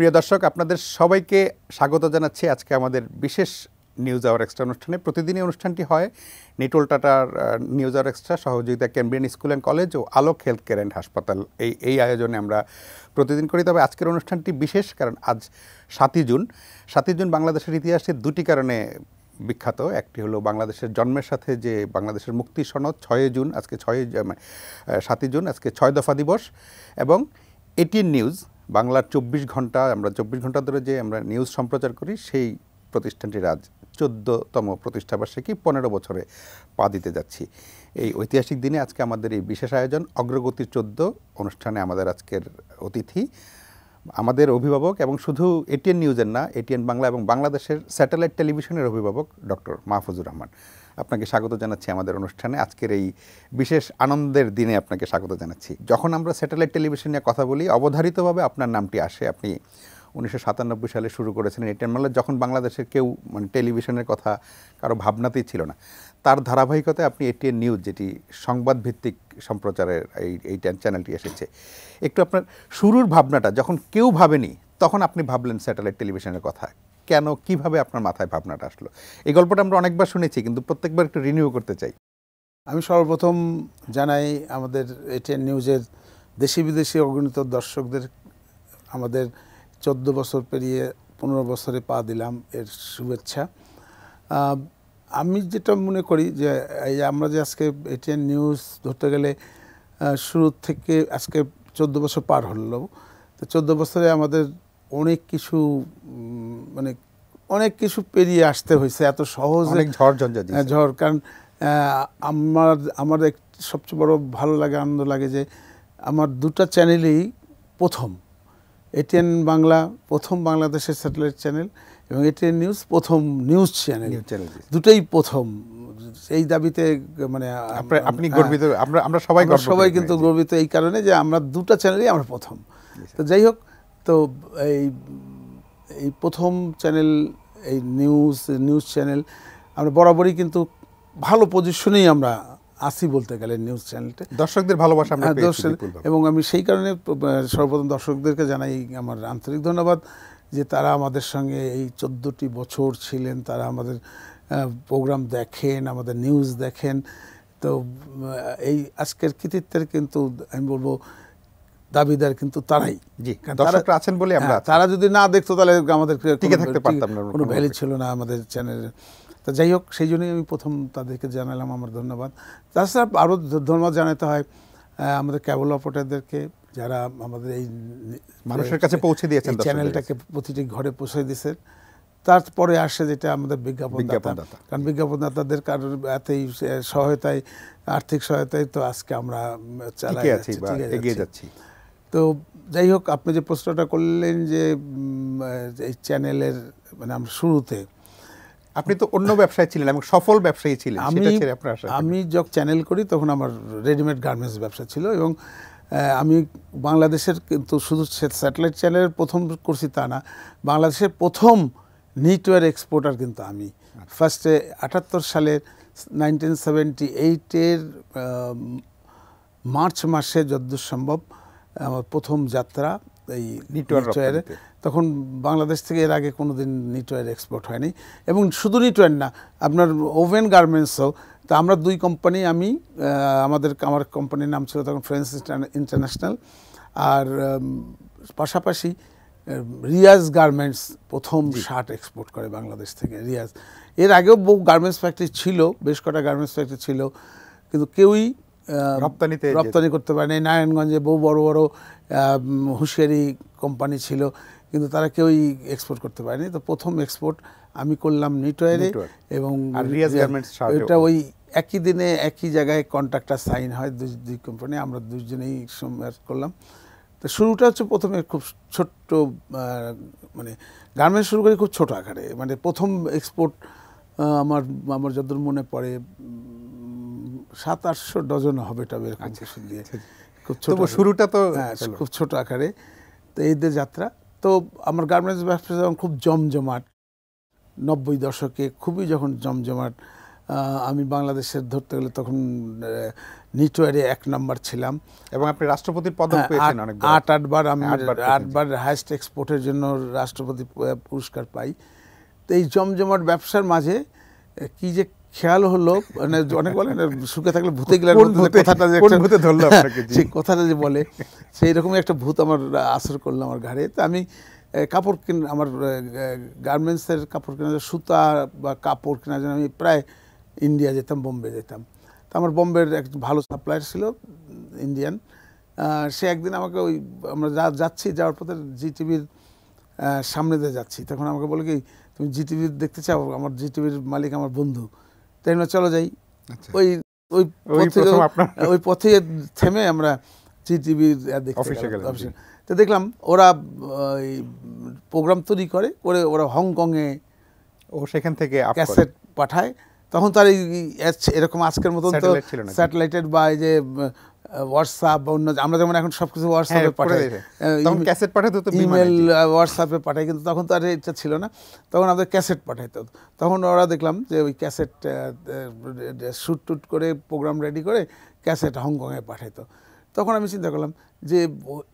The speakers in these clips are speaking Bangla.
প্রিয় দর্শক, আপনাদের সবাইকে স্বাগত জানাচ্ছি আজকে আমাদের বিশেষ নিউজ আওয়ার এক্সট্রা অনুষ্ঠানে। প্রতিদিনই অনুষ্ঠানটি হয় নিটোল টাটার নিউজ আওয়ার এক্সট্রা সহযোগিতা ক্যামব্রিয়ান স্কুল অ্যান্ড কলেজ ও আলোক হেলথ কেয়ার অ্যান্ড হাসপাতাল এই আয়োজনে আমরা প্রতিদিন করি। তবে আজকের অনুষ্ঠানটি বিশেষ, কারণ আজ 7ই জুন। 7ই জুন বাংলাদেশের ইতিহাসে দুটি কারণে বিখ্যাত। একটি হলো বাংলাদেশের জন্মের সাথে যে বাংলাদেশের মুক্তি সনদ 6 জুন, আজকে 7ই জুন, আজকে 6 দফা দিবস, এবং এটিএন নিউজ বাংলার 24 ঘন্টা, আমরা 24 ঘন্টা ধরে যে আমরা নিউজ সম্প্রচার করি, সেই প্রতিষ্ঠানটির আজ 14তম প্রতিষ্ঠাবার্ষিকী, 15 বছরে পা দিতে যাচ্ছি। এই ঐতিহাসিক দিনে আজকে আমাদের এই বিশেষ আয়োজন অগ্রগতি 14 অনুষ্ঠানে আমাদের আজকের অতিথি আমাদের অভিভাবক, এবং শুধু এটিএন নিউজের না, এটিএন বাংলা এবং বাংলাদেশের স্যাটেলাইট টেলিভিশনের অভিভাবক ডক্টর মাহফুজুর রহমান। আপনাকে স্বাগত জানাচ্ছি আমাদের অনুষ্ঠানে। আজকের এই বিশেষ আনন্দের দিনে আপনাকে স্বাগত জানাচ্ছি। যখন আমরা স্যাটেলাইট টেলিভিশন নিয়ে কথা বলি, অবধারিতভাবে আপনার নামটি আসে। আপনি 1997 সালে শুরু করেছিলেন এটিএন বাংলা, যখন বাংলাদেশের কেউ টেলিভিশনের কথা কারো ভাবনাতেই ছিল না। তার ধারাবাহিকতায় আপনি এটিএন নিউজ, যেটি সংবাদ ভিত্তিক সম্প্রচারের এই চ্যানেলটি এসেছে। একটু আপনার শুরুর ভাবনাটা, যখন কেউ ভাবেনি তখন আপনি ভাবলেন স্যাটেলাইট টেলিভিশনের কথা, কেন, কিভাবে আপনার মাথায় ভাবনাটা আসলো? এই গল্পটা আমরা অনেকবার শুনেছি, কিন্তু প্রত্যেকবার একটু রিনিউ করতে চাই। আমি সর্বপ্রথম জানাই আমাদের এটিএন নিউজের দেশি বিদেশি অগণিত দর্শকদের আমাদের 14 বছর পেরিয়ে 15 বছরে পা দিলাম এর শুভেচ্ছা। আমি যেটা মনে করি যে এই আমরা যে আজকে এটিএন নিউজ ধরতে গেলে শুরু থেকে আজকে 14 বছর পার হলো, তো 14 বছরে আমাদের অনেক কিছু অনেক কিছু পেরিয়ে আসতে হয়েছে। এত সহজে ঝড়, কারণ আমার সবচেয়ে বড় ভালো লাগে, আনন্দ লাগে যে আমার দুটা চ্যানেলই প্রথম। এটিএন বাংলা প্রথম বাংলাদেশের স্যাটেলাইট চ্যানেল, এবং এটিএন নিউজ প্রথম নিউজ চ্যানেল, দুটোই প্রথম। এই দাবিতে আপনি গর্বিত, আমরা সবাই কিন্তু গর্বিত এই কারণে যে আমরা দুটা চ্যানেলই আমরা প্রথম। তো যাই হোক, তো এই প্রথম চ্যানেল, এই নিউজ চ্যানেল আমরা বরাবরই কিন্তু ভালো পজিশনেই আমরা আসি বলতে গেলে নিউজ চ্যানেলটা। দর্শকদের ভালোবাসা আমরা পেয়েছি, এবং আমি সেই কারণে সর্বপ্রথম দর্শকদেরকে জানাই আমার আন্তরিক ধন্যবাদ যে তারা আমাদের সঙ্গে এই 14টি বছর ছিলেন, তারা আমাদের প্রোগ্রাম দেখেন, আমাদের নিউজ দেখেন। তো এই আজকের কৃতিত্বের কিন্তু আমি বলবো দাবিদার কিন্তু তারাই। দর্শকরা আছেন বলে আমরা, তারা যদি না দেখতো তাহলে আমাদের টিকে থাকতে পারতাম না, কোনো ভ্যালু ছিল না আমাদের চ্যানেলের। তো যাই হোক, সেই জন্যই আমি প্রথম তাদেরকে জানালাম আমার ধন্যবাদ। তাছাড়া আরও ধন্যবাদ জানাতে হয় আমাদের কেবল অপারেটরদেরকে, যারা আমাদের এই মানুষের কাছে পৌঁছে দিয়েছেন, চ্যানেলটাকে প্রতিটি ঘরে পৌঁছে দিয়েছেন। তারপরে আসে যেটা আমাদের বিজ্ঞাপনদাতা, কারণ বিজ্ঞাপনদাতাদের কারোর এতই সহায়তায়, আর্থিক সহায়তায় তো আজকে আমরা এগিয়ে যাচ্ছি। তো যাই হোক, আপনি যে প্রশ্নটা করলেন যে এই চ্যানেলের আমরা শুরুতে, আপনি তো অন্য ব্যবসায় ছিলেন এবং সফল ব্যবসায়ী ছিলেন। আমি যখন চ্যানেল করি তখন আমার রেডিমেড গার্মেন্টস ব্যবসা ছিল, এবং আমি বাংলাদেশের কিন্তু শুধু স্যাটেলাইট চ্যানেলের প্রথম করছি তা না, বাংলাদেশের প্রথম নিটওয়্যার এক্সপোর্টার কিন্তু আমি। ফার্স্টে 78 সালের 1978-এর মার্চ মাসে যতদূর সম্ভব আমার প্রথম যাত্রা এই নিটওয়্যারে। তখন বাংলাদেশ থেকে এর আগে কোনো দিন নিটওয়্যার এক্সপোর্ট হয়নি, এবং শুধু নিটওয়্যার না, আপনার ওভেন গার্মেন্টসও। তো আমরা দুই কোম্পানি, আমার কোম্পানির নাম ছিল তখন ফ্রেন্স ইন্টারন্যাশনাল, আর পাশাপাশি রিয়াজ গার্মেন্টস প্রথম শার্ট এক্সপোর্ট করে বাংলাদেশ থেকে, রিয়াজ। এর আগেও বহু গার্মেন্টস ফ্যাক্টরি ছিল, বেশ কটা গার্মেন্টস ফ্যাক্টরি ছিল, কিন্তু কেউই রপ্তানি করতে পারেনি। নারায়ণগঞ্জে বহু বড় বড় হুঁশিয়ারি কোম্পানি ছিল, কিন্তু তারা কেউই এক্সপোর্ট করতে পারেনি। তো প্রথম এক্সপোর্ট আমি করলাম নিটওয়্যারে, এবং এটা ওই একই দিনে একই জায়গায় কন্ট্রাক্টটা সাইন হয়, দুই কোম্পানি, আমরা দুজনেই করলাম। তো শুরুটা হচ্ছে প্রথমে খুব ছোট্ট, গার্মেন্টস শুরু করি খুব ছোট আকারে। প্রথম এক্সপোর্ট আমার যতদূর মনে পড়ে 700-800 ডজন হবে টবে দিয়ে, খুব ছোট শুরুটা, তো খুব ছোট আকারে। তো এইদের যাত্রা, তো আমার গার্মেন্টস ব্যবসা যখন খুব জমজমাট, 90 দশকে খুবই যখন জমজমাট, আমি বাংলাদেশের ধরতে গেলে তখন নিটওয়ারে 1 নম্বর ছিলাম এবং আপনি রাষ্ট্রপতির পদক পেয়েছেন অনেকবার। 8 বার আমি 8 বার হাইয়েস্ট এক্সপোর্টের জন্য রাষ্ট্রপতি পুরস্কার পাই। তো এই জমজমাট ব্যবসার মাঝে কি যে খেয়াল হলো, মানে অনেক বলেন সুখে থাকলে ভূতে গেলে কথাটা যে সেই কথাটা যে বলে, সেই রকমই একটা ভূত আমার আসর করলো আমার ঘাড়ে। তো আমি কাপড় আমার গার্মেন্টসের কাপড় কেনার সুতা বা কাপড় কেনার জন্য আমি প্রায় ইন্ডিয়া যেতাম, বোম্বে যেতাম। তো আমার বোম্বের এক ভালো সাপ্লায়ার ছিল ইন্ডিয়ান, সে একদিন আমাকে ওই আমরা যাচ্ছি, যাওয়ার পথে জিটিভির সামনে দিয়ে যাচ্ছি, তখন আমাকে বলে কি তুমি জিটিভি দেখতে চাও, আমার জিটিভির মালিক আমার বন্ধু, তাই না চলো যাই। ওই পথে থেমে আমরা জিটিভির অফিসে গেলাম। তো দেখলাম ওরা প্রোগ্রাম তৈরি করে ওরা হংকংয়ে সেখান থেকে ক্যাসেট পাঠায়। তখন তার এরকম আজকের মতন তো স্যাটেলাইটের বা এই যে হোয়াটসঅ্যাপ বা অন্য, আমরা যেমন এখন সবকিছু হোয়াটসঅ্যাপে পাঠাই, ক্যাসেট পাঠাতো তো ইমেল হোয়াটসঅ্যাপে পাঠাই, কিন্তু তখন তো আর এটা ছিল না, তখন আমাদের ক্যাসেট পাঠাইতো। তখন ওরা দেখলাম যে ওই ক্যাসেট শ্যুট টুট করে প্রোগ্রাম রেডি করে ক্যাসেট হংকংয়ে পাঠাইতো। তখন আমি চিন্তা করলাম যে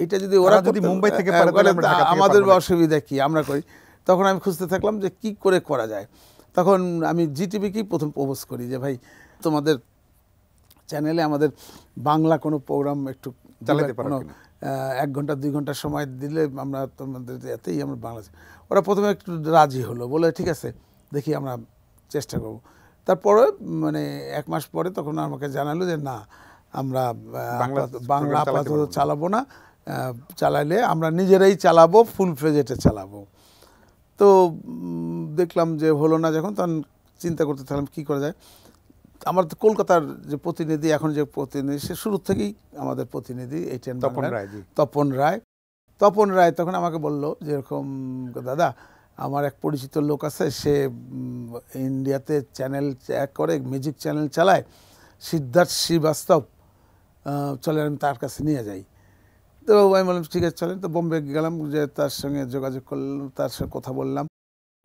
এটা যদি ওরা যদি মুম্বাই থেকে আমাদের অসুবিধা কি, আমরা করি। তখন আমি খুঁজতে থাকলাম যে কি করে করা যায়। তখন আমি জিটিভিকেই প্রথম প্রপোজ করি যে ভাই তোমাদের চ্যানেলে আমাদের বাংলা কোনো প্রোগ্রাম একটু চালাতে পারো, 1 ঘন্টা 2 ঘন্টা সময় দিলে আমরা তোমাদের এতেই আমরা বাংলা। ওরা প্রথমে একটু রাজি হলো, বলে ঠিক আছে দেখি আমরা চেষ্টা করব। তারপরে মানে 1 মাস পরে তখন আমাকে জানালো যে না, আমরা বাংলা আপাতত চালাবো না, চালাইলে আমরা নিজেরাই চালাবো, ফুল ফ্লেজেটে চালাবো। তো দেখলাম যে হলো না যখন, তখন চিন্তা করতে থাকলাম কী করা যায়। আমার তো কলকাতার যে প্রতিনিধি, এখন যে প্রতিনিধি, সে শুরু থেকেই আমাদের প্রতিনিধি তপন রায় তখন আমাকে বলল যে এরকম দাদা আমার এক পরিচিত লোক আছে, সে ইন্ডিয়াতে চ্যানেল করে, মিউজিক চ্যানেল চালায়, সিদ্ধার্থ শ্রীবাস্তব, চলেন আমি তার কাছে নিয়ে যাই। তো আমি বললাম ঠিক আছে চলেন। তো বোম্বে গেলাম, যে তার সঙ্গে যোগাযোগ করলাম, তার সঙ্গে কথা বললাম।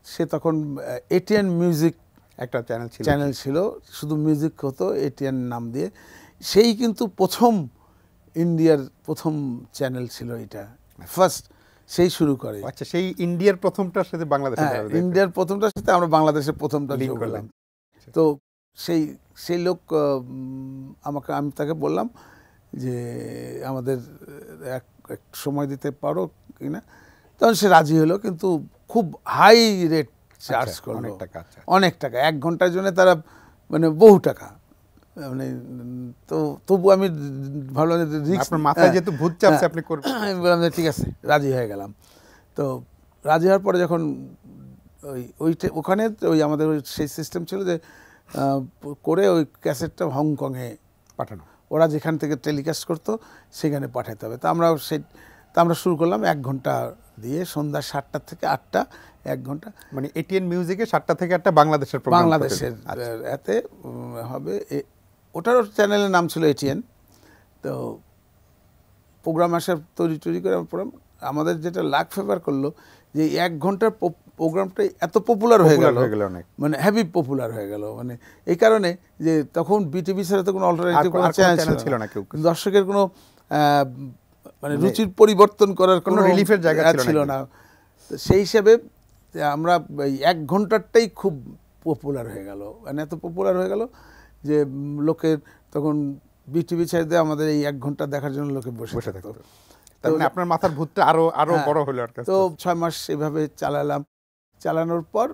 সে তখন এটিএন মিউজিক একটা চ্যানেল ছিল, শুধু মিউজিক হতো এটিএন নাম দিয়ে। সেই কিন্তু ইন্ডিয়ার প্রথম চ্যানেল ছিল এটা, ফার্স্ট সেই শুরু করে। আচ্ছা, সেই ইন্ডিয়ার প্রথমটার সাথে ইন্ডিয়ার প্রথমটার সাথে আমরা বাংলাদেশের প্রথমটা যোগ করলাম। তো সেই লোক আমি তাকে বললাম যে আমাদের এক সময় দিতে পারো কিনা। তখন সে রাজি হলো, কিন্তু খুব হাই রেট চার্জ করলো, অনেক টাকা 1 ঘন্টার জন্য তারা, মানে বহু টাকা। মানে তো তবু আমি ভাবলাম মাথায় যেহেতু ভূত চাপছে আপনি করবেন, আমি বললাম যে ঠিক আছে, রাজি হয়ে গেলাম। তো রাজি হওয়ার পরে যখন ওখানে ওই আমাদের সেই সিস্টেম ছিল যে করে ওই ক্যাসেটটা হংকংয়ে পাঠানো, ওরা যেখান থেকে টেলিকাস্ট করতো সেখানে পাঠাতে হবে। তা আমরা শুরু করলাম 1 ঘন্টা দিয়ে, সন্ধ্যা 7টা থেকে 8টা, 1 ঘন্টা। মানে এটিএন মিউজিকে 7টা থেকে 8টা বাংলাদেশের এতে হবে। ওটারও চ্যানেলের নাম ছিল এটিএন। তো প্রোগ্রাম তৈরি করে আমাদের যেটা লাক ফেভার করলো যে 1 ঘন্টার প্রোগ্রামটাই এত পপুলার হয়ে গেল, মানে হেভি পপুলার হয়ে গেল। মানে এই কারণে যে তখন বিটিভি ছাড়া তো কোনো অল্টারনেটিভ চ্যানেল ছিল না, দর্শকের কোনো মানে রুচির পরিবর্তন করার কোনো রিলিফের জায়গা ছিল না। সেই হিসাবে আমরা 1 ঘন্টারটাই খুব পপুলার হয়ে গেল, মানে এত পপুলার হয়ে গেল যে লোকের তখন বিটিভি ছেড়ে দিয়ে আমাদের এই 1 ঘন্টা দেখার জন্য লোকে বসে থাকতো। আপনার মাথার ভূতটা আরো বড় হলো। তো 6 মাস এভাবে চালানোর পর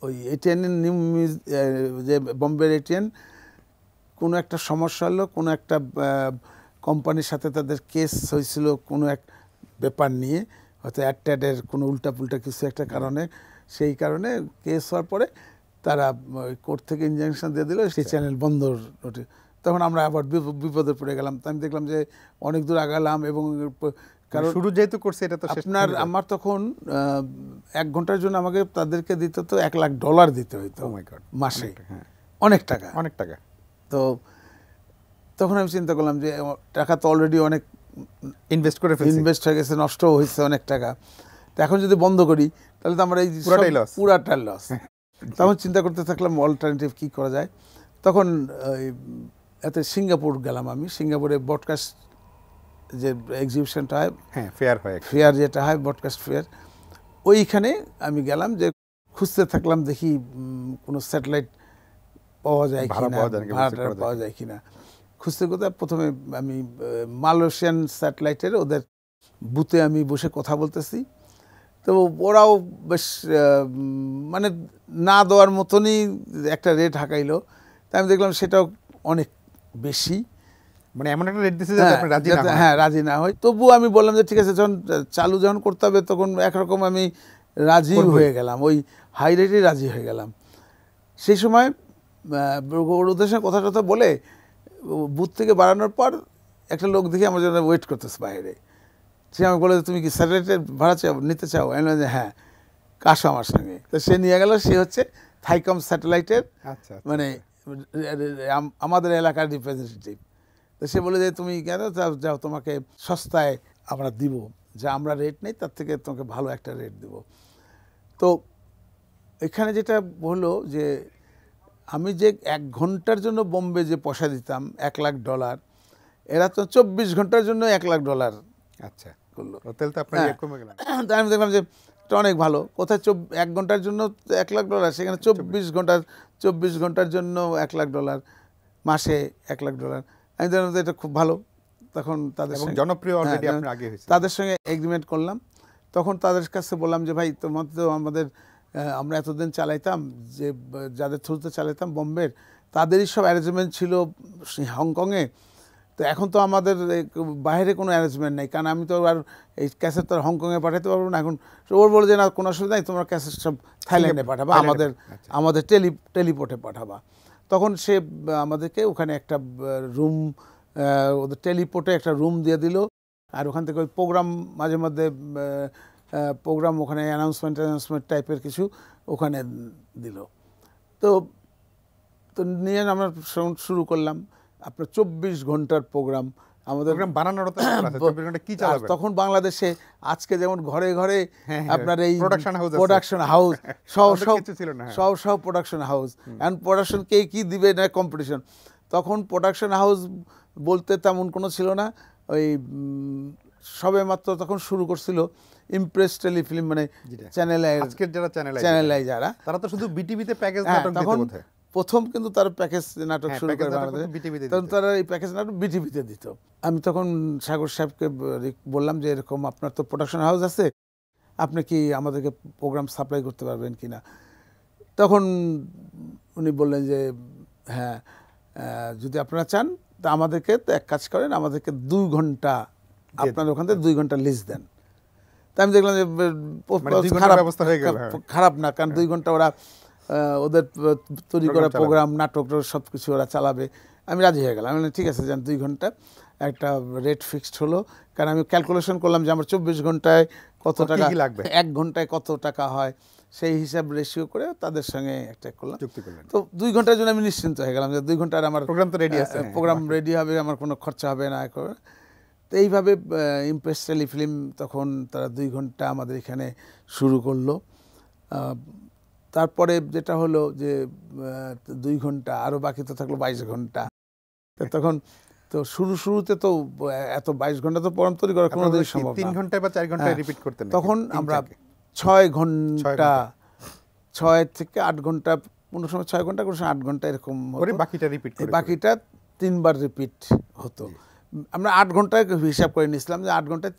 ওই এটিএন যে বোম্বের এটিএন কোনো একটা সমস্যা হলো, কোনো একটা কোম্পানির সাথে তাদের কেস হয়েছিল কোনো এক ব্যাপার নিয়ে, হয়তো অ্যাডের কোনো উল্টাপুল্টা কিছু একটা কারণে, সেই কারণে কেস হওয়ার পরে তারা কোর্ট থেকে ইনজাংশন দিয়ে দিল, সেই চ্যানেল বন্ধ। তখন আমরা আবার বিপদে পড়ে গেলাম। তো আমি দেখলাম যে অনেক দূর আগালাম, এবং কারণ শুরু যেহেতু করছে এটা তো আমার তখন 1 ঘন্টার জন্য আমাকে তাদেরকে দিতে তো $1,00,000 দিতে হইতো মাসে, অনেক টাকা। তো তখন আমি চিন্তা করলাম যে টাকা তো অলরেডি অনেক ইনভেস্ট হয়ে গেছে, নষ্টও হয়েছে অনেক টাকা। তো এখন যদি বন্ধ করি তাহলে তো আমরা এই পুরাটাই লস। তখন চিন্তা করতে থাকলাম অল্টারনেটিভ কী করা যায়। তখন এতে সিঙ্গাপুর গেলাম আমি। সিঙ্গাপুরে ব্রডকাস্ট যে এক্সিবিশনটা হয়, হ্যাঁ ফেয়ার হয়, ফেয়ার যেটা হয় ব্রডকাস্ট ফেয়ার, ওইখানে আমি গেলাম, যে খুঁজতে থাকলাম দেখি কোনো স্যাটেলাইট পাওয়া যায় কিনা, ভাড়াটা পাওয়া যায় কিনা। খুঁজতে কোথায় প্রথমে আমি মালয়েশিয়ান স্যাটেলাইটের ওদের বুথে আমি বসে কথা বলতেছি। তো ওরাও বেশ মানে না দেওয়ার মতনই একটা রেট হাঁকাইলো। তাই আমি দেখলাম সেটাও অনেক বেশি, মানে এমন একটা রেট দিচ্ছে যাতে আপনি রাজি না হন। হ্যাঁ রাজি না হয়। তবুও আমি বললাম যে ঠিক আছে, যখন চালু যখন করতে হবে তখন একরকম আমি রাজি হয়ে গেলাম, ওই হাই রেটে রাজি হয়ে গেলাম। সেই সময় ওদের সঙ্গে কথা টথা বলে বুথ থেকে বাড়ানোর পর একটা লোক দেখে আমার জন্য ওয়েট করতেছে বাইরে। সে আমাকে বলে, তুমি কি স্যাটেলাইটের ভাড়া নিতে চাও? আমি বললাম যে হ্যাঁ, কাশো আমার সঙ্গে। তো সে নিয়ে গেল, সে হচ্ছে থাইকম স্যাটেলাইটের মানে আমাদের এলাকার রিপ্রেজেন্টেটিভ। তো সে বলে যে তুমি কেন যাও, তোমাকে সস্তায় আমরা দিব, যা আমরা রেট নেই তার থেকে তোমাকে ভালো একটা রেট দিব। তো এখানে যেটা হলো যে আমি যে 1 ঘন্টার জন্য বোম্বে যে পয়সা দিতাম $1,00,000, এরা তো 24 ঘন্টার জন্য $1,00,000 আচ্ছা করলো। তাহলে তো আপনার কমে গেল। তাই আমি দেখলাম যে এটা অনেক ভালো। কোথায় 1 ঘন্টার জন্য $1,00,000, সেখানে 24 ঘন্টার জন্য $1,00,000, মাসে $1,00,000। আমি দেখলাম যে এটা খুব ভালো। তখন তাদের সঙ্গে জনপ্রিয় অলরেডি আপনার আগে হয়েছে, তাদের সঙ্গে এগ্রিমেন্ট করলাম। তখন তাদের কাছে বললাম যে ভাই, তোমাদের তো আমরা এতদিন চালাইতাম, যে যাদের থ্রুতে চালাইতাম বোম্বের, তাদেরই সব অ্যারেঞ্জমেন্ট ছিল হংকংয়ে। তো এখন তো আমাদের বাইরে কোনো অ্যারেঞ্জমেন্ট নেই, কারণ আমি তো আর এই ক্যাসেট তো হংকংয়ে পাঠাতে পারবো না এখন। ওর বলে যে না, কোনো অসুবিধা নেই, তোমরা ক্যাসেট সব থাইল্যান্ডে পাঠাবা, আমাদের টেলিপোর্টে পাঠাবা। তখন সে আমাদেরকে ওখানে একটা রুম, ওদের টেলিপোর্টে একটা রুম দিয়ে দিল। আর ওখান থেকে ওই প্রোগ্রাম মাঝে মধ্যে প্রোগ্রাম ওখানে অ্যানাউন্সমেন্ট টাইপের কিছু ওখানে দিল। তো নিয়ে আমরা শুরু করলাম। আপনার 24 ঘন্টার প্রোগ্রাম আমাদের বানানোর। তখন বাংলাদেশে আজকে যেমন ঘরে ঘরে আপনার এই প্রোডাকশন হাউস, সব প্রোডাকশন হাউস, এখন প্রোডাকশন কে কি দিবে না কম্পিটিশন। তখন প্রোডাকশন হাউস বলতে তেমন কোনো ছিল না। ওই সবে মাত্র তখন শুরু করছিল ইমপ্রেস টেলিফিল্ম, মানে চ্যানেল আই যারা, তারা তো শুধু বিটিভিতে প্যাকেজ নাটক দিত বোধহয় প্রথম, কিন্তু তারা প্যাকেজ নাটক শুরু করে তখন তারা এই প্যাকেজ নাটক বিটিভিতে দিত। আমি তখন সাগর সাহেবকে বললাম যে এরকম আপনার তো প্রোডাকশন হাউস আছে, আপনি কি আমাদেরকে প্রোগ্রাম সাপ্লাই করতে পারবেন কিনা? তখন উনি বললেন যে হ্যাঁ, যদি আপনারা চান তা আমাদেরকে এক কাজ করেন, আমাদেরকে 2 ঘন্টা আপনার ওখান থেকে 2 ঘন্টা লিস্ট দেন। তা আমি দেখলাম যে খারাপ না, কারণ 2 ঘন্টা ওরা ওদের তৈরি করা প্রোগ্রাম, নাটক, সব কিছু ওরা চালাবে। আমি রাজি হয়ে গেলাম। আমি ঠিক আছে, যান 2 ঘন্টা একটা রেট ফিক্সড হলো। কারণ আমি ক্যালকুলেশন করলাম যে আমার 24 ঘন্টায় কত টাকা লাগবে, 1 ঘন্টায় কত টাকা হয়, সেই হিসাব রেশিও করে তাদের সঙ্গে একটা করলাম, চুক্তি করলাম। তো 2 ঘন্টার জন্য আমি নিশ্চিন্ত হয়ে গেলাম যে 2 ঘন্টার আমার প্রোগ্রাম তো রেডি আছে, প্রোগ্রাম রেডি হবে, আমার কোনো খরচা হবে না। তো এইভাবে ইমপ্রেস টেলিফিল্ম তখন তারা 2 ঘন্টা আমাদের এখানে শুরু করলো। তারপরে যেটা হলো যে 2 ঘন্টা আরও বাকি তো থাকলো 22 ঘন্টা। তখন তো শুরুতে তো এত 22 ঘন্টা তো প্রোগ্রাম তৈরি করা কোনো দিন সম্ভব না। 3 ঘন্টায় বা 4 ঘন্টায় রিপিট করতেন। তখন আমরা 6 ঘন্টা, 6 থেকে 8 ঘন্টা, কোনো সময় 6 ঘন্টা, কোনো সময় 8 ঘন্টা এরকম করে বাকিটা রিপিট করে, বাকিটা 3 বার রিপিট হতো। আমরা 8 ঘন্টায় হিসাব করে নিয়েছিলাম যে 8 ঘন্টায়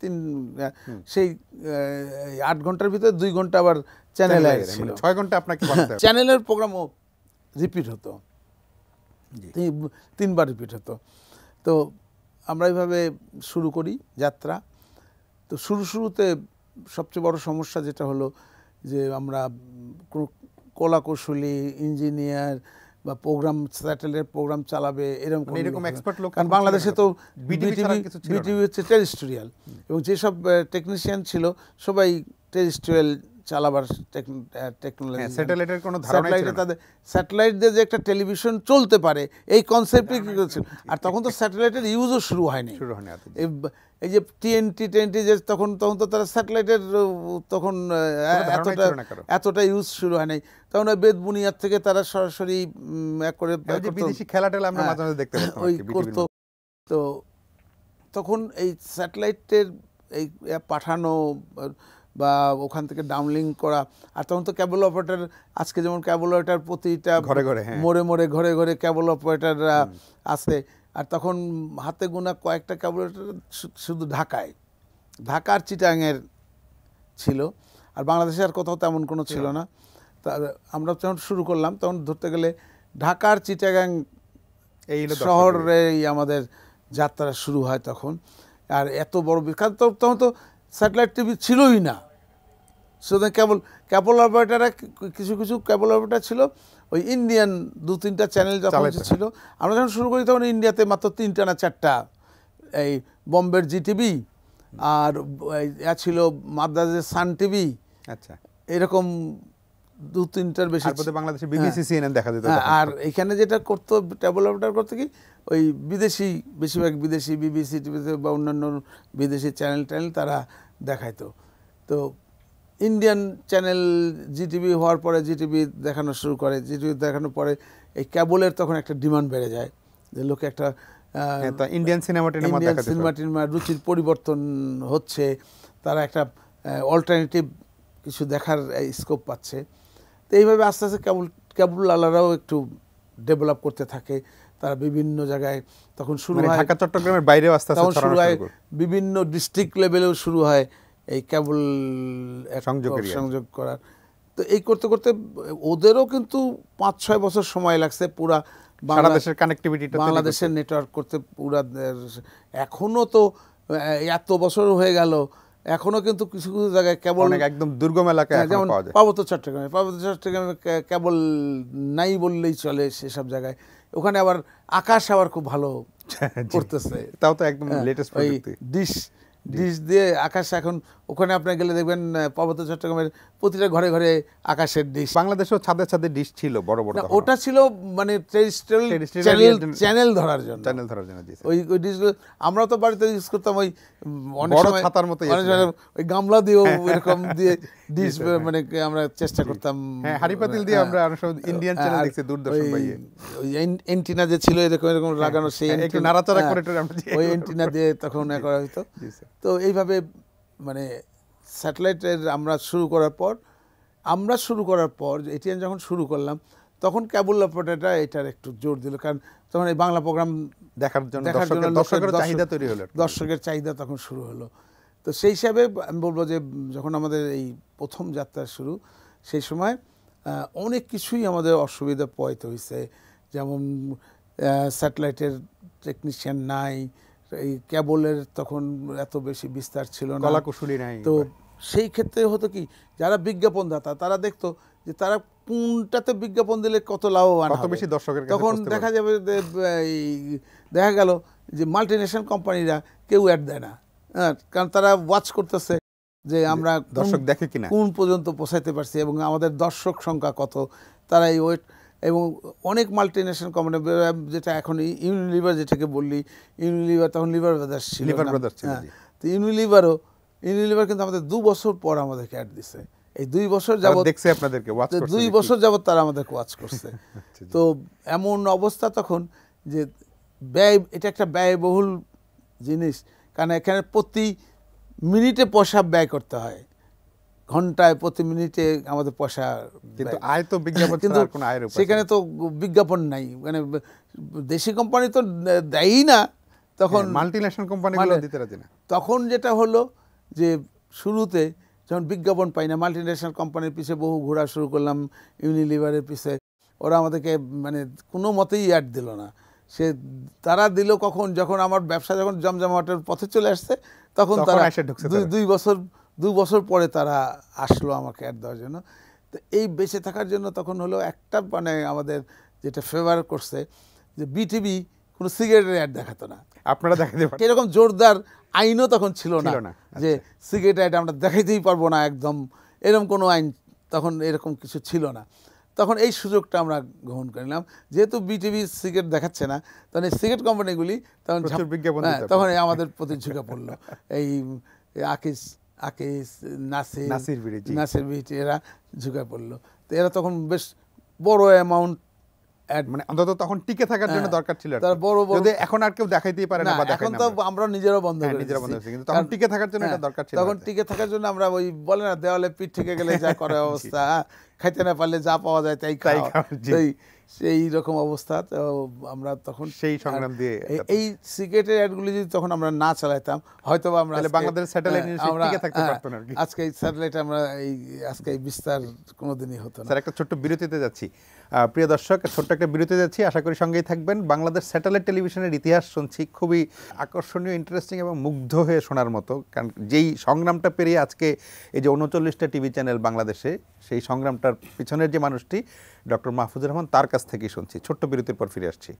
সেই 8 ঘন্টার ভিতরে 2 ঘন্টা আবার চ্যানেল ছিল, 6 ঘন্টা আপনাকে চ্যানেলের প্রোগ্রামও রিপিট হতো, 3 বার রিপিট হতো। তো আমরা এইভাবে শুরু করি যাত্রা। তো শুরুতে সবচেয়ে বড় সমস্যা যেটা হলো যে আমরা কলাকৌশলী, ইঞ্জিনিয়ার বা প্রোগ্রাম, স্যাটেলাইট প্রোগ্রাম চালাবে এরকম এক্সপার্ট লোক, কারণ বাংলাদেশে তো বিটিভি হচ্ছে টেরিস্ট্রিয়াল, এবং যেসব টেকনিশিয়ান ছিল সবাই টেরিস্ট্রিয়াল চালাবার টেকনোলজি, স্যাটেলাইটের কোনো ধারণাই ছিল না। তাদের স্যাটেলাইট দিয়ে যে একটা টেলিভিশন চলতে পারে এই কনসেপ্টই কি করেছিল। আর তখন তো স্যাটেলাইটের ইউজও শুরু হয়নি। এই যে টিএনটি যে তখন তো তারা স্যাটেলাইটের তখন এতটা ইউজ শুরু হয় নাই। তখন ওই বেদ বুনিয়াদ থেকে তারা সরাসরি এক করে বিদেশি খেলা টেলা আমরা মাঝে মাঝে দেখতে পেতাম ওই করতো। তো তখন এই স্যাটেলাইটের এই পাঠানো বা ওখান থেকে ডাউনলিঙ্ক করা, আর তখন তো কেবল অপারেটর, আজকে যেমন কেবল অপারেটর প্রতিটা ঘরে ঘরে মোড়ে ঘরে ঘরে কেবল অপারেটররা আছে। আর তখন হাতে গোনা কয়েকটা কেবল অপারেটর শুধু ঢাকার চিটাঙের ছিল, আর বাংলাদেশে আর কোথাও তেমন কোনো ছিল না। তা আমরা যখন শুরু করলাম তখন ধরতে গেলে ঢাকার চিটাগাং এই শহরেই আমাদের যাত্রা শুরু হয় তখন। আর এত বড়, কারণ তখন তো স্যাটেলাইট টিভি ছিলই না, শুধু কেবল অপারেটাররা কিছু কেবল অপারেটার ছিল, ওই ইন্ডিয়ান 2-3টা চ্যানেল যখন ছিল। আমরা যখন শুরু করি তখন ইন্ডিয়াতে মাত্র 3টা না 4টা, এই বম্বের জিটিভি, আর ছিল মাদ্রাজের সান টিভি, আচ্ছা, এরকম 2-3টার বেশি। বাংলাদেশে বিবিসি, সিএনএন দেখা যেত। আর এখানে যেটা করতো কেবল অপারেটর করতে কি, ওই বিদেশি, বেশিরভাগ বিদেশি বিবিসি টিভিতে বা অন্যান্য বিদেশি চ্যানেল তারা দেখাইতো। তো ইন্ডিয়ান চ্যানেল জিটিভি হওয়ার পরে জিটিভি দেখানো শুরু করে। জিটিভি দেখানোর পরে এই কেবলের তখন একটা ডিমান্ড বেড়ে যায়, যে লোকে একটা ইন্ডিয়ান সিনেমা রুচির পরিবর্তন হচ্ছে, তারা একটা অল্টারনেটিভ কিছু দেখার স্কোপ পাচ্ছে। তো এইভাবে আস্তে আস্তে কেবল আলারাও একটু ডেভেলপ করতে থাকে। তারা বিভিন্ন জায়গায় তখন শুরু হয়, ঢাকা চট্টগ্রামের বাইরেও আস্তে আস্তে শুরু হয়, বিভিন্ন ডিস্ট্রিক্ট লেভেলেও শুরু হয় এই কেবল সংযোগ করার। তো এই করতে করতে ওদেরও কিন্তু 5-6 বছর সময় লাগছে পুরা বাংলাদেশের কানেক্টিভিটিটা, বাংলাদেশের নেটওয়ার্ক করতে। পুরা এখনো তো এত বছর হয়ে গেল, এখনো কিন্তু কিছু কিছু জায়গায় কেবল একদম দুর্গম এলাকায় যেমন পার্বত্য চট্টগ্রামে কেবল নাই বললেই চলে সেসব জায়গায়। ওখানে আবার আকাশ আবার খুব ভালো করতেছে, তাও তো একদম লেটেস্ট প্রযুক্তি। ডিশ দিয়ে আকাশ এখন ওখানে আপনি গেলে দেখবেন পার্বত্য চট্টগ্রামের প্রতিটা ঘরে ঘরে আকাশের ডিশ। বাংলাদেশেও ছাদে ছাদে ডিশ ছিল বড় বড়, ওটা ছিল মানে চ্যানেল ধরার জন্য। ওই ডিশগুলো আমরা তো বাড়িতে ইউজ করতাম, ওই অনেক সময় ছাতার মতো ওই গামলা দিয়েও এরকম দিয়ে ডিশ মানে আমরা চেষ্টা করতাম, হাড়ি পাতিল দিয়ে আমরা ইন্ডিয়ান চ্যানেল দেখছি, দূরদর্শন পাইয়ে। ওই এন্টিনা যে ছিল এরকম লাগানো, সেই একটু নাড়াচাড়া করে ওই এন্টিনা দিয়ে তখন করা হতো। তো এইভাবে মানে স্যাটেলাইটের আমরা শুরু করার পর এটিএন যখন শুরু করলাম তখন কেবল অপারেটররা এটার একটু জোর দিল, কারণ তখন এই বাংলা প্রোগ্রাম দেখার জন্য দর্শকের চাহিদা তৈরি হলো, দর্শকের চাহিদা তখন শুরু হলো। তো সেই হিসাবে আমি বলবো যে যখন আমাদের এই প্রথম যাত্রা শুরু, সেই সময় অনেক কিছুই আমাদের অসুবিধা পোহাইতে হয়েছে। যেমন স্যাটেলাইটের টেকনিশিয়ান নাই, এই কেবলের তখন এত বেশি বিস্তার ছিল না, কলাকুশলী নাই। তো সেই ক্ষেত্রে হতো কি, যারা বিজ্ঞাপনদাতা তারা দেখতো যে তারা কোনটাতে বিজ্ঞাপন দিলে কত লাভবান হবে, বেশি দর্শকের কাছে তখন দেখা যাবে দেখা গেল যে মাল্টিনেশনাল কোম্পানিরা কেউ অ্যাড দেয় না, কারণ তারা ওয়াচ করতেছে যে আমরা দর্শক দেখে কিনা, কোন পর্যন্ত পৌঁছাইতে পারছি এবং আমাদের দর্শক সংখ্যা কত, তারা এই ওয়েট। এবং অনেক মাল্টিনেশনাল কোম্পানি, যেটা এখন ইউনিলিভার যেটাকে বললি, ইউনিলিভার তখন লিভার ব্রাদার্স ছিল, তো ইউনিলিভার কিন্তু আমাদের 2 বছর পর আমাদেরকে অ্যাড দিছে। এই 2 বছর যাবত দেখছে আপনাদেরকে, 2 বছর যাবত তারা আমাদেরকে ওয়াচ করছে। তো এমন অবস্থা তখন যে এটা একটা ব্যয়বহুল জিনিস, কারণ এখানে প্রতি মিনিটে পয়সা ব্যয় করতে হয়, ঘন্টায় প্রতি মিনিটে আমাদের পয়সা, কিন্তু আয় তো বিজ্ঞাপন ছাড়া কোনো আয়ের উপায়, সেখানে তো বিজ্ঞাপন নাই, মানে দেশি কোম্পানি তো দেয়ই না, তখন মাল্টিনেশনাল কোম্পানিগুলো দিতে রাজি না। তখন যেটা হলো যে শুরুতে যখন বিজ্ঞাপন পাই না, মাল্টিনেশনাল কোম্পানির পিছে বহু ঘোরা শুরু করলাম, ইউনিলিভারের পিছে, ওরা আমাদেরকে মানে কোনো মতেই অ্যাড দিল না। তারা দিল কখন, যখন আমার ব্যবসা যখন জমজমাটের পথে চলে আসছে, তখন তারা 2 বছর পরে তারা আসলো আমাকে অ্যাড দেওয়ার জন্য। তো এই বেঁচে থাকার জন্য তখন হলো একটা মানে আমাদের যেটা ফেভার করছে যে বিটিভি কোনো সিগারেটের অ্যাড দেখাতো না, আপনারা দেখাতে পারেন, এরকম জোরদার আইনও তখন ছিল না যে সিগারেট অ্যাড আমরা দেখাইতেই পারবো না একদম, এরকম কোনো আইন তখন এরকম কিছু ছিল না। তখন এই সুযোগটা আমরা গ্রহণ করে নিলাম, যেহেতু বিটিভি সিগারেট দেখাচ্ছে না, তখন এই সিগারেট কোম্পানিগুলি তখন তখন আমাদের প্রতি ঝুঁকে পড়লো। এই আকিস নাসির বিটি এরা ঝুঁকে পড়লো। তো এরা তখন বেশ বড় অ্যামাউন্ট মানে অন্তত তখন টিকে থাকার জন্য দরকার ছিল। তার বড় যদি এখন আর কেউ দেখাইতেই পারে না বা দেখায় না, এখন তো আমরা নিজেরাও বন্ধ করে দিয়েছি, কিন্তু তখন টিকে থাকার জন্য এটা দরকার ছিল। তখন টিকে থাকার জন্য আমরা ওই বলে না, দেওয়ালে পিঠ থেকে গেলে যা করে অবস্থা, খাইতে না পারলে যা পাওয়া যায় তাই খাও, সেই রকম অবস্থা। তো আমরা তখন সেই সংগ্রাম দিয়ে এই সিগারেটের অ্যাডগুলি যদি তখন আমরা না চালাইতাম, হয়তো আমরা বাংলাদেশের স্যাটেলাইট টিকে থাকতে পারতো না। আজকে এই স্যাটেলাইট আমরা আজকে এই বিস্তার কোনোদিনই হতো না। স্যার, একটা ছোট্ট বিরতিতে যাচ্ছি। প্রিয় দর্শক, ছোট্ট একটা বিরতি যাচ্ছি, আশা করি সঙ্গেই থাকবেন। বাংলাদেশ স্যাটেলাইট টেলিভিশনের ইতিহাস শুনছি, খুবই আকর্ষণীয়, ইন্টারেস্টিং এবং মুগ্ধ হয়ে শোনার মতো। কারণ যেই সংগ্রামটা পেরিয়ে আজকে এই যে 39টা টিভি চ্যানেল বাংলাদেশে, সেই সংগ্রামটার পিছনের যে মানুষটি ডক্টর মাহফুজুর রহমান, তার কাছ থেকেই শুনছি। ছোট্ট বিরতির পর ফিরে আসছি।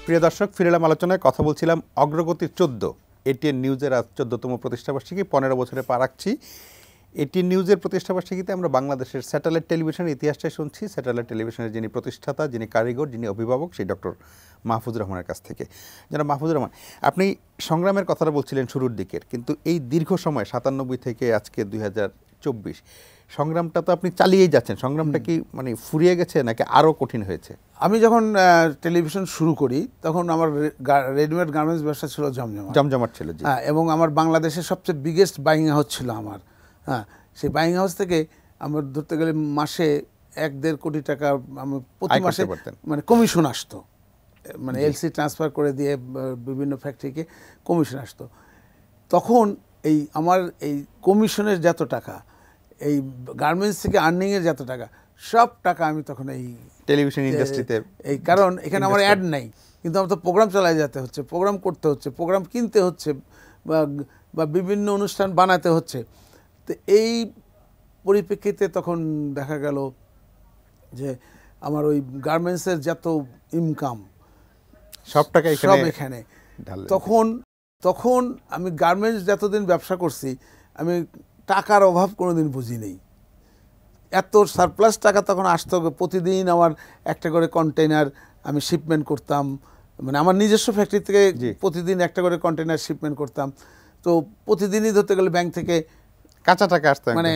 প্রিয় দর্শক, ফিরে এলাম আলোচনায়। কথা বলছিলাম অগ্রগতি 14, এটিএন নিউজের আজ 14তম প্রতিষ্ঠাবার্ষিকী, 15 বছরে পা রাখছি। এটিএন নিউজের প্রতিষ্ঠাবার্ষিকীতে আমরা বাংলাদেশের স্যাটেলাইট টেলিভিশনের ইতিহাসটাই শুনছি। স্যাটেলাইট টেলিভিশনের যিনি প্রতিষ্ঠাতা, যিনি কারিগর, যিনি অভিভাবক, সেই ডক্টর মাহফুজুর রহমানের কাছ থেকে। যারা মাহফুজুর রহমান, আপনি সংগ্রামের কথাটা বলছিলেন শুরুর দিকের, কিন্তু এই দীর্ঘ সময় 97 থেকে আজকে 2024 সংগ্রামটা তো আপনি চালিয়েই যাচ্ছেন। সংগ্রামটা কি মানে ফুরিয়ে গেছে নাকি আরও কঠিন হয়েছে? আমি যখন টেলিভিশন শুরু করি তখন আমার রেডিমেড গার্মেন্টস ব্যবসা ছিল জমজমাট ছিল, হ্যাঁ, এবং আমার বাংলাদেশের সবচেয়ে বিগেস্ট বাইং হাউস ছিল আমার। হ্যাঁ, সেই বাইং হাউস থেকে আমার ধরতে গেলে মাসে 1-1.5 কোটি টাকা আমার প্রতি মাসে মানে কমিশন আসতো, মানে এলসি ট্রান্সফার করে দিয়ে বিভিন্ন ফ্যাক্টরিকে কমিশন আসতো। তখন এই আমার এই কমিশনের যত টাকা, এই গার্মেন্টস থেকে আর্নিংয়ের যত টাকা, সব টাকা আমি তখন এই টেলিভিশন ইন্ডাস্ট্রিতে, এই কারণ এখানে আমার অ্যাড নাই, কিন্তু আমার তো প্রোগ্রাম চালাই যেতে হচ্ছে, প্রোগ্রাম করতে হচ্ছে, প্রোগ্রাম কিনতে হচ্ছে, বা বিভিন্ন অনুষ্ঠান বানাতে হচ্ছে। তো এই পরিপ্রেক্ষিতে তখন দেখা গেল যে আমার ওই গার্মেন্টসের যত ইনকাম সব টাকা সব এখানে। তখন আমি গার্মেন্টস যতদিন ব্যবসা করছি, আমি টাকার অভাব কোনোদিন বুঝি নেই। এত সারপ্লাস টাকা তখন আসতো, প্রতিদিন আমার একটা করে কন্টেইনার আমি শিপমেন্ট করতাম, মানে আমার নিজস্ব ফ্যাক্টরি থেকে প্রতিদিন একটা করে কন্টেইনার শিপমেন্ট করতাম। তো প্রতিদিনই ধরতে গেলে ব্যাংক থেকে কাঁচা টাকা আসতো, মানে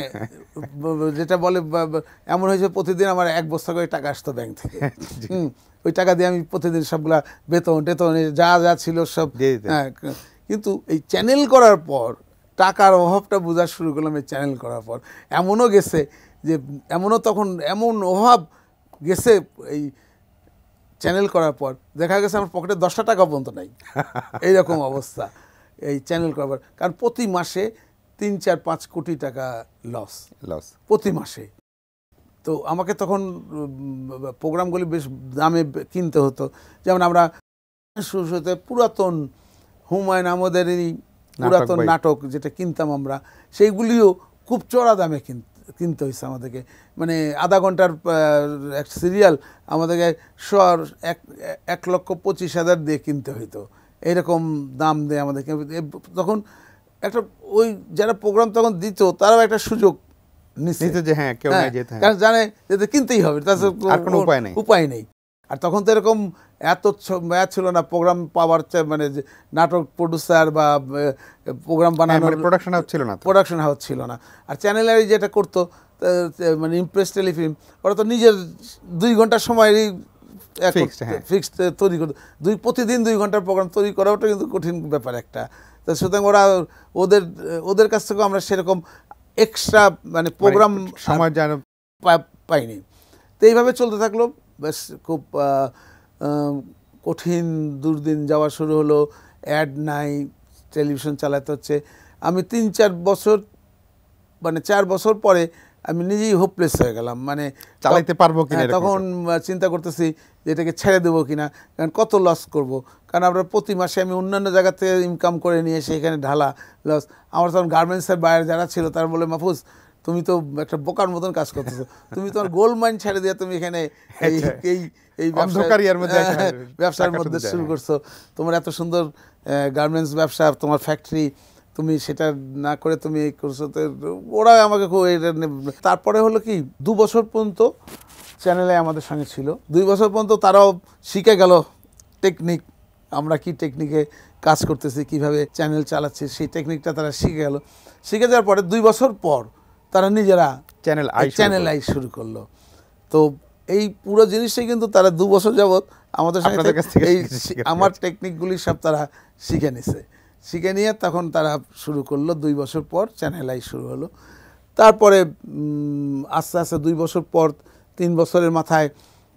যেটা বলে এমন হয়েছে প্রতিদিন আমার 1 বস্তা করে টাকা আসতো ব্যাংক থেকে। ওই টাকা দিয়ে আমি প্রতিদিন সবগুলা বেতন যা যা ছিল সব। কিন্তু এই চ্যানেল করার পর টাকার অভাবটা বোঝা শুরু করলাম। এই চ্যানেল করার পর এমনও গেছে যে তখন এমন অভাব গেছে, এই চ্যানেল করার পর দেখা গেছে আমার পকেটে 10 টাকা পর্যন্ত নাই, এইরকম অবস্থা এই চ্যানেল করার পর। কারণ প্রতি মাসে 3-4-5 কোটি টাকা লস প্রতি মাসে। তো আমাকে তখন প্রোগ্রামগুলি বেশ দামে কিনতে হতো। যেমন আমরা শুরুতে পুরাতন হুমায়ুন আহমেদেরই পুরাতন নাটক যেটা কিনতাম আমরা, সেইগুলিও খুব চড়া দামে কিনতে হয়েছে আমাদেরকে। মানে আধা ঘন্টার এক সিরিয়াল আমাদেরকে 1,25,000 দিয়ে কিনতে হইতো, এইরকম দাম দিয়ে আমাদেরকে। তখন একটা ওই যারা প্রোগ্রাম তখন দিত তারাও একটা সুযোগ নিশ্চিত যে হ্যাঁ কেউ কারণ জানে যে কিনতেই হবে, তার কোনো উপায় নেই। আর তখন তো এরকম এত ছিল না প্রোগ্রাম পাওয়ার, মানে নাটক প্রডিউসার বা প্রোগ্রাম বানানোর প্রোডাকশন হাউস ছিল না। আর চ্যানেলের যেটা করতো মানে ইমপ্রেস টেলিফিল্ম, ওরা তো নিজের 2 ঘন্টার সময়ই ফিক্সড তৈরি করতো। প্রতিদিন 2 ঘন্টার প্রোগ্রাম তৈরি করাটা কিন্তু কঠিন ব্যাপার একটা। তো সুতরাং ওরা ওদের কাছ থেকেও আমরা সেরকম এক্সট্রা মানে প্রোগ্রাম সময় পাইনি। তো এইভাবে চলতে থাকলো। বেশ খুব কঠিন দুর্দিন যাওয়া শুরু হলো। অ্যাড নাই, টেলিভিশন চালাতে হচ্ছে। আমি 3-4 বছর মানে 4 বছর পরে আমি নিজেই হোপলেস হয়ে গেলাম, মানে চালাইতে পারবো কিনা তখন চিন্তা করতেছি যে এটাকে ছেড়ে দেবো কিনা, কারণ কত লস করব, কারণ আমরা প্রতি মাসে আমি অন্যান্য জায়গা থেকে ইনকাম করে নিয়ে এসে এখানে ঢালা লস। আমার তখন গার্মেন্টসের বাইরে যারা ছিল তারা বলে, মাহফুজ তুমি তো একটা বোকার মতন কাজ করতেছো, তুমি তোমার গোল্ড মাইন ছেড়ে দিয়ে তুমি এখানে এই ব্যবসার মধ্যে শুরু করছো, তোমার এত সুন্দর গার্মেন্টস ব্যবসা, তোমার ফ্যাক্টরি, তুমি সেটা না করে তুমি এই করছো। তো ওরা আমাকে খুব, তারপরে হলো কি 2 বছর পর্যন্ত চ্যানেলে আমাদের সঙ্গে ছিল, 2 বছর পর্যন্ত তারাও শিখে গেল টেকনিক, আমরা কি টেকনিকে কাজ করতেছি, কিভাবে চ্যানেল চালাচ্ছি, সেই টেকনিকটা তারা শিখে গেল। শিখে যাওয়ার পরে 2 বছর পর তারা নিজেরা চ্যানেল আই শুরু করলো। তো এই পুরো জিনিসটাই কিন্তু তারা 2 বছর যাবৎ আমাদের সঙ্গে এই আমার টেকনিকগুলি সব তারা শিখে নিছে। শিখে নিয়ে তখন তারা শুরু করলো, 2 বছর পর চ্যানেল আই শুরু হলো। তারপরে আস্তে আস্তে 2 বছর পর 3 বছরের মাথায়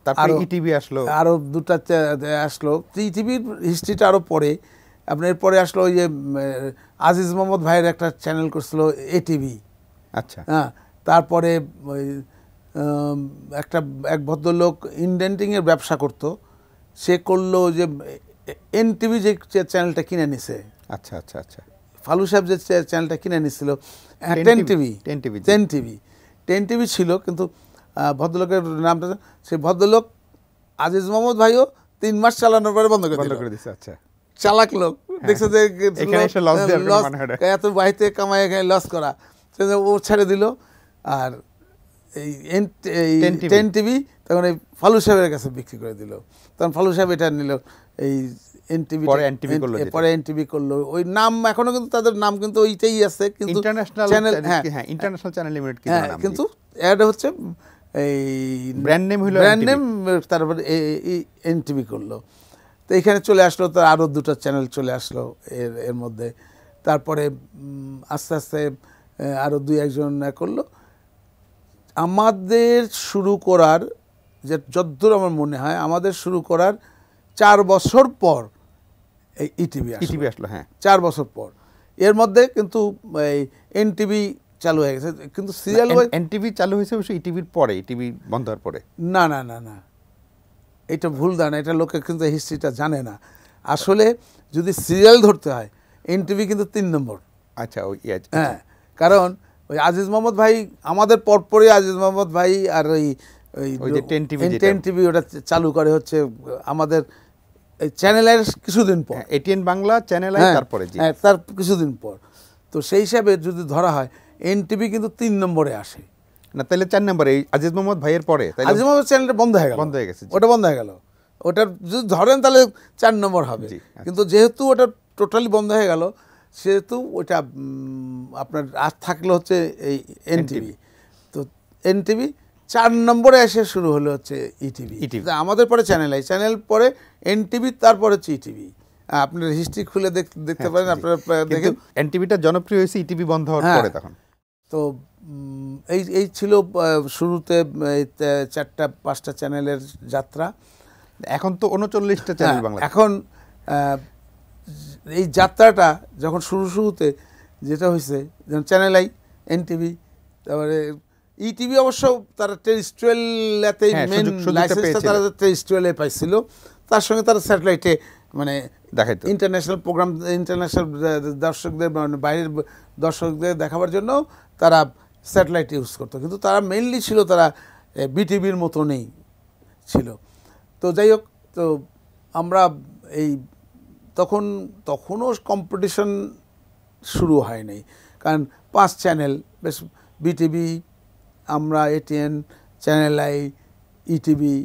তারপরে ইটিভি আসলো, আরও 2টা আসলো। ইটিভির হিস্ট্রিটা আরও পরে, আপনার এরপরে আসলো ওই যে আজিজ মোহাম্মদ ভাইয়ের একটা চ্যানেল করছিল এটিভি। আচ্ছা, হ্যাঁ, তারপরে ওই এক ভদ্রলোক ইনডেন্টিংয়ের ব্যবসা করতো, সে করলো যে এনটিভি যে চ্যানেলটা কিনে নিছে। আচ্ছা আচ্ছা আচ্ছা, ফালু সাহেব যে চ্যানেলটা কিনে নিছিল, 10 টিভি ছিল, কিন্তু ভদ্রলোকের নামটা, সেই ভদ্রলোক আজিজ মোহাম্মদ ভাইও 3 মাস চালানোর পরে বন্ধ করে দিয়েছে। আচ্ছা, চালাক লোক, দেখছে যে এত বাড়িতে কামাই লস করা, ও ছেড়ে দিল। আর এই 10 টিভি তখন এই ফালু সাহেবের কাছে বিক্রি করে দিল। তখন ফালু সাহেব এটা নিল, এই এনটিভি, পরে এনটিভি করলো। ওই নাম এখনো কিন্তু তাদের নাম কিন্তু ওইটাই আছে, কিন্তু ইন্টারন্যাশনাল চ্যানেল, হ্যাঁ ইন্টারন্যাশনাল চ্যানেল লিমিটেড, কিন্তু এটা হচ্ছে এই ব্র্যান্ড নেম, তারপরে এনটিভি করলো। তো এখানে চলে আসলো, তো আরও 2টা চ্যানেল চলে আসলো এর মধ্যে। তারপরে আস্তে আস্তে আরও 2-1 জন করলো। আমাদের শুরু করার, যে যতদূর আমার মনে হয়, আমাদের শুরু করার 4 বছর পর এই ইটিভি আসলো। হ্যাঁ, 4 বছর পর। এর মধ্যে কিন্তু এই এনটিভি চালু হয়ে গেছে, কিন্তু সিরিয়াল এনটিভি চালু হয়েছে অবশ্য ইটিভির পরে, ইটিভি বন্ধ হওয়ার পরে। না না না না, এটা ভুল ধারণা, এটা লোকে কিন্তু হিস্ট্রিটা জানে না। আসলে যদি সিরিয়াল ধরতে হয়, এনটিভি কিন্তু 3 নম্বর। আচ্ছা, হ্যাঁ, কারণ ওই আজিজ মোহাম্মদ ভাই আমাদের পরপরই আজিজ মোহাম্মদ ভাই আর ওই 10 টিভি ওটা চালু করে হচ্ছে আমাদের চ্যানেলের কিছুদিন পর, এটিএন বাংলা চ্যানেল, তারপরে তার কিছুদিন পর। তো সেই হিসাবে যদি ধরা হয়, এনটিভি কিন্তু 3 নম্বরে আসে না, তাহলে 4 নম্বরে আজিজ মোহাম্মদ ভাইয়ের পরে। আজিজ মোহাম্মদ চ্যানেলটা বন্ধ হয়ে গেছে, ওটা বন্ধ হয়ে গেল। ওটা যদি ধরেন তাহলে 4 নম্বর হবে, কিন্তু যেহেতু ওটা টোটালি বন্ধ হয়ে গেল, সেহেতু ওটা আপনার আর থাকলো হচ্ছে এই এনটিভি। তো এনটিভি 4 নম্বরে এসে শুরু হলো হচ্ছে ইটিভি। আমাদের পরে চ্যানেল পরে এনটিভি, তারপরে হচ্ছে ইটিভি। আপনার হিস্ট্রি খুলে দেখতে পারেন, আপনারা দেখেন। এনটিভিটা জনপ্রিয় হয়েছে ইটিভি বন্ধ হওয়ার পরে তখন। তো এই ছিল শুরুতে 4-5টা চ্যানেলের যাত্রা। এখন তো 39টা চ্যানেল বাংলা। এখন এই যাত্রাটা যখন শুরুতে যেটা হয়েছে, যেমন চ্যানেল আই, এনটিভি, তারপরে ইটিভি, অবশ্য তারা টেরিস্ট্রিয়ালেতেই মেন লাইসেন্সটা তারা টেরিস্ট্রিয়ালে পাইছিল, তার সঙ্গে তারা স্যাটেলাইটে মানে দেখাইতো ইন্টারন্যাশনাল প্রোগ্রাম, ইন্টারন্যাশনাল দর্শকদের, মানে বাইরের দর্শকদের দেখাবার জন্য তারা স্যাটেলাইট ইউজ করতো। কিন্তু তারা মেইনলি ছিল, তারা বিটিভির মতো নেই ছিল। তো যাই হোক, তো আমরা এই তখনও কম্পিটিশন শুরু হয় নাই, কারণ 5 চ্যানেল, বেশ বিটিভি, আমরা এটিএন, চ্যানেল আই, ইটিভি,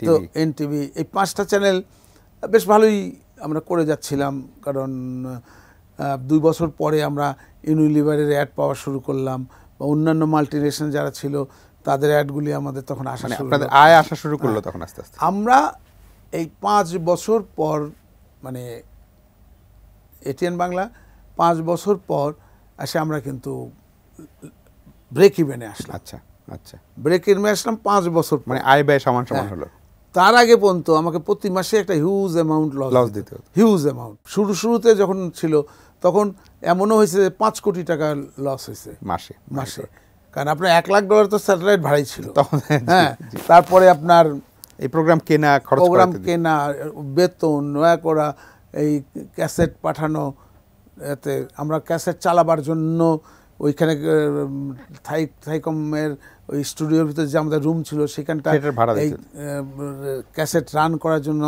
তো এনটিভি, এই 5টা চ্যানেল বেশ ভালোই আমরা করে যাচ্ছিলাম। কারণ 2 বছর পরে আমরা ইউনিলিভারের অ্যাড পাওয়া শুরু করলাম, বা অন্যান্য মাল্টিনেশনাল যারা ছিল তাদের অ্যাডগুলি আমাদের তখন আয় আসা শুরু করলো। তখন আস্তে আস্তে আমরা এই 5 বছর পর, মানে এটিএন বাংলা 5 বছর পর এসে আমরা কিন্তু ব্রেক ইভেনে আসলাম। আচ্ছা আচ্ছা, ব্রেক ইভেনে আসলাম 5 বছর, মানে আয় ব্যয় সমান হলো। তার আগে পর্যন্ত আমাকে প্রতি মাসে একটা হিউজ অ্যামাউন্ট লস দিতে হতো, হিউজ অ্যামাউন্ট। শুরুতে যখন ছিল, তখন এমনও হয়েছে যে 5 কোটি টাকা লস হয়েছে মাসে। কারণ আপনার $1,00,000 তো স্যাটেলাইট ভাড়াই ছিল তখন হ্যাঁ। তারপরে আপনার এই প্রোগ্রাম কেনা, খরচ প্রোগ্রাম কেনা, বেতন, নয়া করা, এই ক্যাসেট পাঠানো, এতে আমরা ক্যাসেট চালাবার জন্য ওইখানে থাইকমের ওই স্টুডিওর ভিতরে যে আমাদের রুম ছিল সেখানটা এই ক্যাসেট রান করার জন্য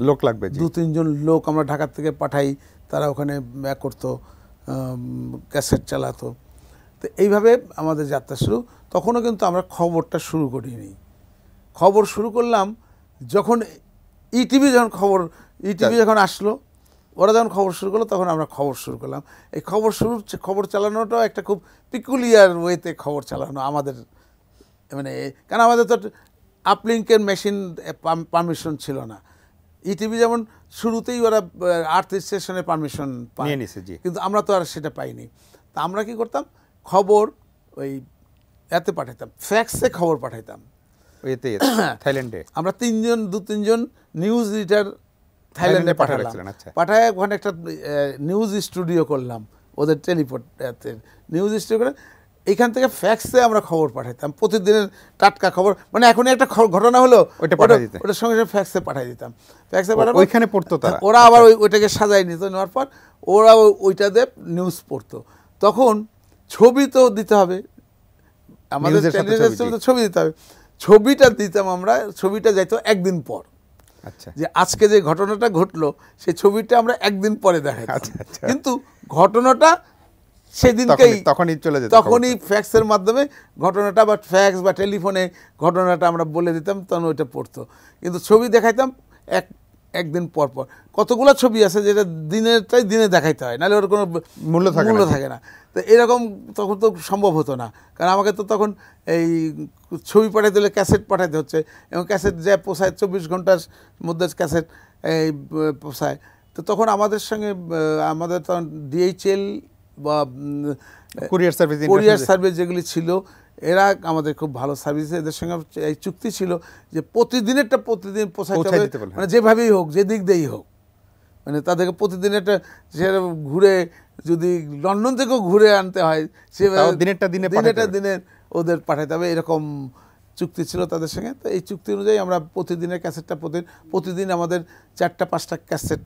লোক লাগবে, 2-3 জন লোক আমরা ঢাকা থেকে পাঠাই, তারা ওখানে করতো, ক্যাসেট চালাতো। তো এইভাবে আমাদের যাত্রা শুরু। তখনও কিন্তু আমরা খবরটা শুরু করিনি। খবর শুরু করলাম যখন ইটিভি যখন আসলো, ওরা যখন খবর শুরু করলো তখন আমরা খবর শুরু করলাম। এই খবর চালানোটাও একটা খুব পিকুলিয়ার ওয়েতে খবর চালানো আমাদের, মানে কারণ আমাদের তো আপলিঙ্কের মেশিন পারমিশন ছিল না। ইটিভি যেমন শুরুতেই ওরা আর্থ স্টেশনের পারমিশন পায়, কিন্তু আমরা তো আর সেটা পাইনি। তা আমরা কি করতাম, খবর ওই এতে পাঠাইতাম, ফ্যাক্সে খবর পাঠাইতাম থাইল্যান্ডে। আমরা 2-3 জন নিউজ রিডার থাইল্যান্ডে পাঠালাম। পাঠায় ওখানে একটা নিউজ স্টুডিও করলাম, ওদের টেলিপোর্টের নিউজ স্টুডিও করে এইখান থেকে ফ্যাক্সে আমরা খবর পাঠাইতাম, প্রতিদিনের টাটকা খবর। মানে এখন একটা ঘটনা হলো ওটার সঙ্গে সঙ্গে ফ্যাক্সে পাঠাই দিতাম। ফ্যাক্সে পাঠাবো, ওইখানে পড়তো তারা, ওরা আবার ওইটাকে সাজাই নিত, নেওয়ার পর ওরা ওইটা দিয়ে নিউজ পড়তো। তখন ছবি তো দিতে হবে, আমাদের ছবি দিতে হবে। ছবিটা দিতাম আমরা, ছবিটা যাইতো একদিন পর। আচ্ছা, যে আজকে যে ঘটনাটা ঘটলো সেই ছবিটা আমরা একদিন পরে দেখাই, কিন্তু ঘটনাটা সেদিনকেই তখনই ফ্যাক্সের মাধ্যমে ঘটনাটা, বা ফ্যাক্স বা টেলিফোনে ঘটনাটা আমরা বলে দিতাম, তখন ওইটা পড়তো। কিন্তু ছবি দেখাইতাম একদিন পর পর। কতগুলো ছবি আছে যেটা দিনেরটাই দিনে দেখাইতে হয়, নাহলে ওর কোনো মূল্য থাকে না। তো এরকম তখন তো সম্ভব হতো না, কারণ আমাকে তো তখন এই ছবি পাঠাইতে হলে ক্যাসেট পাঠাইতে হচ্ছে, এবং ক্যাসেট যা পোষায় 24 ঘন্টার মধ্যে ক্যাসেট এই পোষায়। তো তখন আমাদের সঙ্গে আমাদের তখন DHL বা কুরিয়ার সার্ভিস যেগুলি ছিল, এরা আমাদের খুব ভালো সার্ভিস। এদের সঙ্গে এই চুক্তি ছিল যে প্রতিদিন পৌঁছাতে হবে, মানে যেভাবেই হোক, যে দিক দিয়েই হোক, মানে তাদেরকে প্রতিদিন একটা ঘুরে, যদি লন্ডন থেকেও ঘুরে আনতে হয় সেভাবে দিনের ওদের পাঠাতে হবে, এরকম চুক্তি ছিল তাদের সঙ্গে। তো এই চুক্তি অনুযায়ী আমরা প্রতিদিনের ক্যাসেটটা প্রতিদিন আমাদের 4-5টা ক্যাসেট,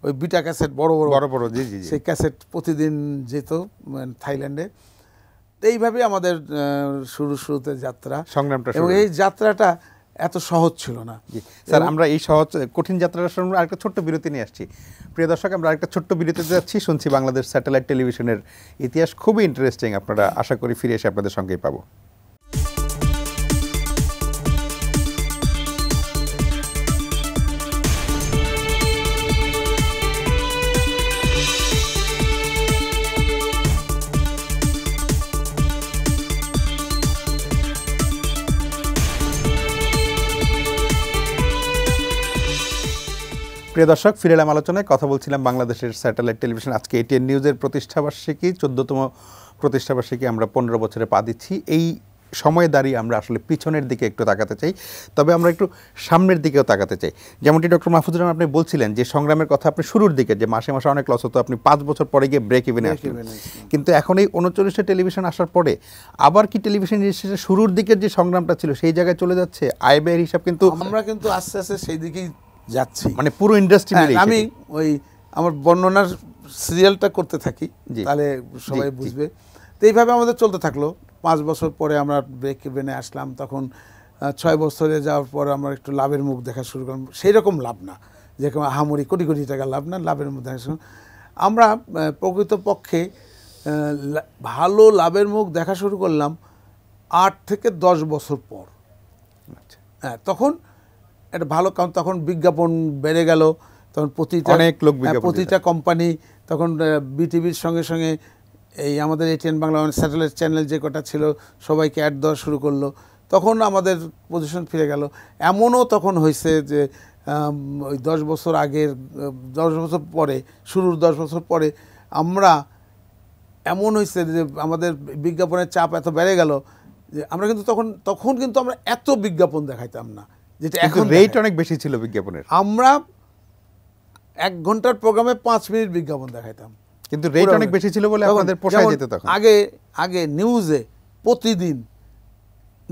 ওই বিটা ক্যাসেট বড় বড় সেই ক্যাসেট প্রতিদিন যেত থাইল্যান্ডে। এইভাবে আমাদের শুরুতে যাত্রা সংগ্রামটা, এবং এই যাত্রাটা এত সহজ ছিল না স্যার। আমরা এই সহজ কঠিন যাত্রাটা শুরু আরেকটা ছোট্ট বিরতি নিয়ে আসছি। প্রিয় দর্শক, আমরা আরেকটা ছোট্ট বিরতিতে যাচ্ছি, শুনছি বাংলাদেশ স্যাটেলাইট টেলিভিশনের ইতিহাস, খুবই ইন্টারেস্টিং। আপনারা আশা করি ফিরে এসে আপনাদের সঙ্গেই পাবো। প্রিয় দর্শক, ফিরে এলাম আলোচনায়। কথা বলছিলাম বাংলাদেশের স্যাটেলাইট টেলিভিশন। আজকে ATN নিউজের প্রতিষ্ঠাবার্ষিকী, 14তম প্রতিষ্ঠাবার্ষিকী, আমরা 15 বছরে পা দিচ্ছি। এই সময়ে দাঁড়িয়ে আমরা আসলে পিছনের দিকে একটু তাকাতে চাই, তবে আমরা একটু সামনের দিকেও তাকাতে চাই। যেমনটি ডক্টর মাহফুজুর রহমান আপনি বলছিলেন যে সংগ্রামের কথা, আপনি শুরুর দিকে যে মাসে মাসে অনেক লস হতো, আপনি 5 বছর পরে গিয়ে ব্রেক ইভেনে আসলেন। কিন্তু এখন এই 39টে টেলিভিশন আসার পরে আবার কি টেলিভিশন শুরুর দিকের যে সংগ্রামটা ছিল সেই জায়গায় চলে যাচ্ছে? আয় ব্যয়ের হিসাব কিন্তু আমরা কিন্তু আস্তে আস্তে সেই দিকেই যাচ্ছি, মানে পুরো ইন্ডাস্ট্রি মিলে। আমি ওই আমার বর্ণনার সিরিয়ালটা করতে থাকি, তাহলে সবাই বুঝবে। তো এইভাবে আমাদের চলতে থাকলো। 5 বছর পরে আমরা ব্রেক ইভেনে আসলাম। তখন 6 বছরে যাওয়ার পর আমরা একটু লাভের মুখ দেখা শুরু করলাম। সেই রকম লাভ না, যেরকম আহামরি কোটি কোটি টাকা লাভ না, লাভের মুখ দেখা শুরু। আমরা প্রকৃতপক্ষে ভালো লাভের মুখ দেখা শুরু করলাম 8 থেকে 10 বছর পর। হ্যাঁ, তখন একটা ভালো, কারণ তখন বিজ্ঞাপন বেড়ে গেল, তখন প্রতিটা কোম্পানি, তখন বিটিভির সঙ্গে সঙ্গে এই আমাদের ATN বাংলা স্যাটেলাইট চ্যানেল যে কটা ছিল সবাইকে অ্যাড দেওয়া শুরু করলো। তখন আমাদের পজিশন ফিরে গেল। এমনও তখন হয়েছে যে ওই 10 বছর আগের, 10 বছর পরে, শুরুর 10 বছর পরে আমরা এমন হয়েছে যে আমাদের বিজ্ঞাপনের চাপ এত বেড়ে গেল যে আমরা কিন্তু তখন কিন্তু আমরা এত বিজ্ঞাপন দেখাইতাম না, যেটা এখন রেট অনেক বেশি ছিল বিজ্ঞাপনের। আমরা 1 ঘন্টার প্রোগ্রামে 5 মিনিট বিজ্ঞাপন দেখাইতাম, কিন্তু রেট অনেক বেশি ছিল বলে আপনাদের পোষায় যেত। তখন আগে নিউজে প্রতিদিন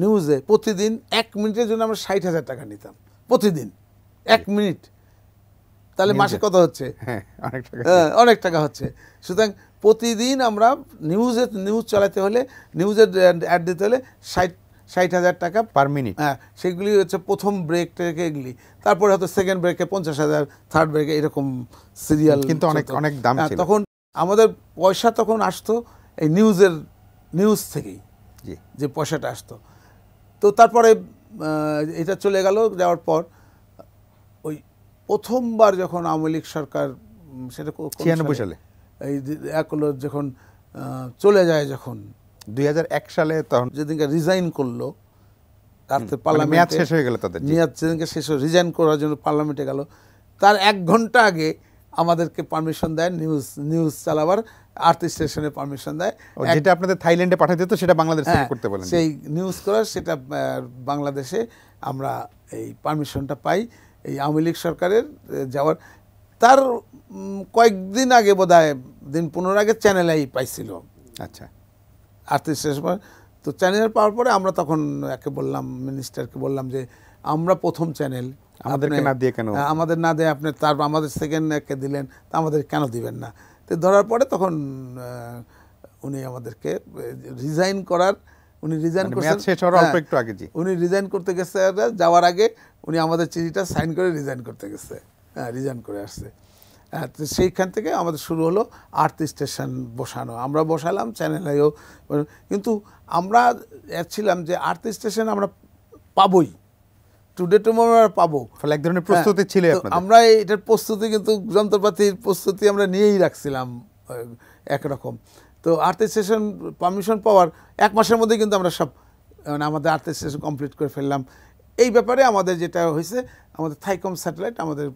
নিউজে প্রতিদিন 1 মিনিটের জন্য আমরা 60,000 টাকা নিতাম প্রতিদিন 1 মিনিট, তাহলে মাসে কত হচ্ছে? হ্যাঁ, অনেক টাকা হচ্ছে। সুতরাং প্রতিদিন আমরা নিউজ চালাতে হলে, নিউজের অ্যাড দিতে হলে 60,000 টাকা পার মিনিট। হ্যাঁ, সেগুলি হচ্ছে প্রথম ব্রেক থেকে এগুলি, তারপরে হয়তো সেকেন্ড ব্রেকে 50,000, থার্ড ব্রেকে এরকম সিরিয়াল, কিন্তু অনেক দাম ছিল তখন। আমাদের পয়সা তখন আসতো এই নিউজ থেকেই, যে পয়সাটা আসতো। তো তারপরে এটা চলে গেল, যাওয়ার পর ওই প্রথমবার যখন আওয়ামী লীগ সরকার, সেটা 96 সালে এই যখন চলে যায়, যখন 2001 সালে, তখন যেদিনকে রিজাইন করলো, পার্লামেন্টে মেয়াদ শেষ হয়ে গেল, তাদের মেয়াদ যেদিনকে শেষ হয়ে রিজাইন করার জন্য পার্লামেন্টে গেল, তার 1 ঘন্টা আগে আমাদেরকে পারমিশন দেয় নিউজ চালাবার, 38 স্টেশনে পারমিশন দেয়। যেটা আপনাদের থাইল্যান্ডে পাঠাতে হতো সেটা বাংলাদেশে করতে বলেন। সেই নিউজ করার, সেটা বাংলাদেশে আমরা এই পারমিশনটা পাই এই আওয়ামী লীগ সরকারের যাওয়ার। তার কয়েকদিন আগে, বোধহয় দিন 15 আগে চ্যানেল আই পাইছিল। আচ্ছা, 38 স্টেশন। তো চ্যানেল পাওয়ার পরে আমরা তখন একে বললাম, মিনিস্টারকে বললাম যে আমরা প্রথম চ্যানেল, আমাদেরকে না দিয়ে কেন? আমাদের না দিয়ে আপনি, তার আমাদের সেকেন্ড একে দিলেন, তা আমাদের কেন দিবেন না? তো ধরার পরে তখন উনি আমাদেরকে রিজাইন করার, উনি রিজাইন করছেন একটু আগে, উনি রিজাইন করতে গেছে, যাওয়ার আগে উনি আমাদের চিঠিটা সাইন করে রিজাইন করতে গেছে, রিজাইন করে আসছে। তো সেইখান থেকে আমাদের শুরু হলো 38 স্টেশন বসানো। আমরা বসালাম চ্যানেলেও, কিন্তু আমরা ছিলাম যে 38 স্টেশন আমরা পাবোই, টুডে টুমরো আমরা পাবো, ফলে এক ধরনের প্রস্তুতি ছিল। আমরা এটার প্রস্তুতি, কিন্তু যন্ত্রপাতির প্রস্তুতি আমরা নিয়েই রাখছিলাম একরকম। তো 38 স্টেশন পারমিশন পাওয়ার 1 মাসের মধ্যে কিন্তু আমরা সব, মানে আমাদের 38 স্টেশন কমপ্লিট করে ফেললাম। এই ব্যাপারে আমাদের যেটা হয়েছে, আমাদের থাইকম স্যাটেলাইট আমাদের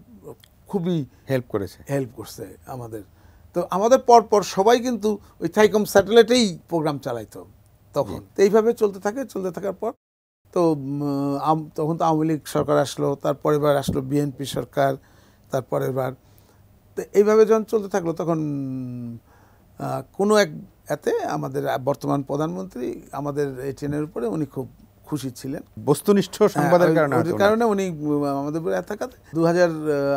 খুবই হেল্প করছে আমাদের। তো আমাদের পরপর সবাই কিন্তু ওই থাইকম স্যাটেলাইটেই প্রোগ্রাম চালাইতো তখন। তো এইভাবে চলতে থাকার পর তো তখন তো আওয়ামী লীগ সরকার আসলো, তারপরে বার আসলো বিএনপি সরকার, তারপরের বার। তো এইভাবে যখন চলতে থাকলো, তখন কোনো এক এতে আমাদের বর্তমান প্রধানমন্ত্রী আমাদের এটিএনের উপরে উনি খুব খুশি ছিলেন, বস্তুনিষ্ঠ সংবাদের কারণে উনি আমাদের উপরে এতকাতে 2000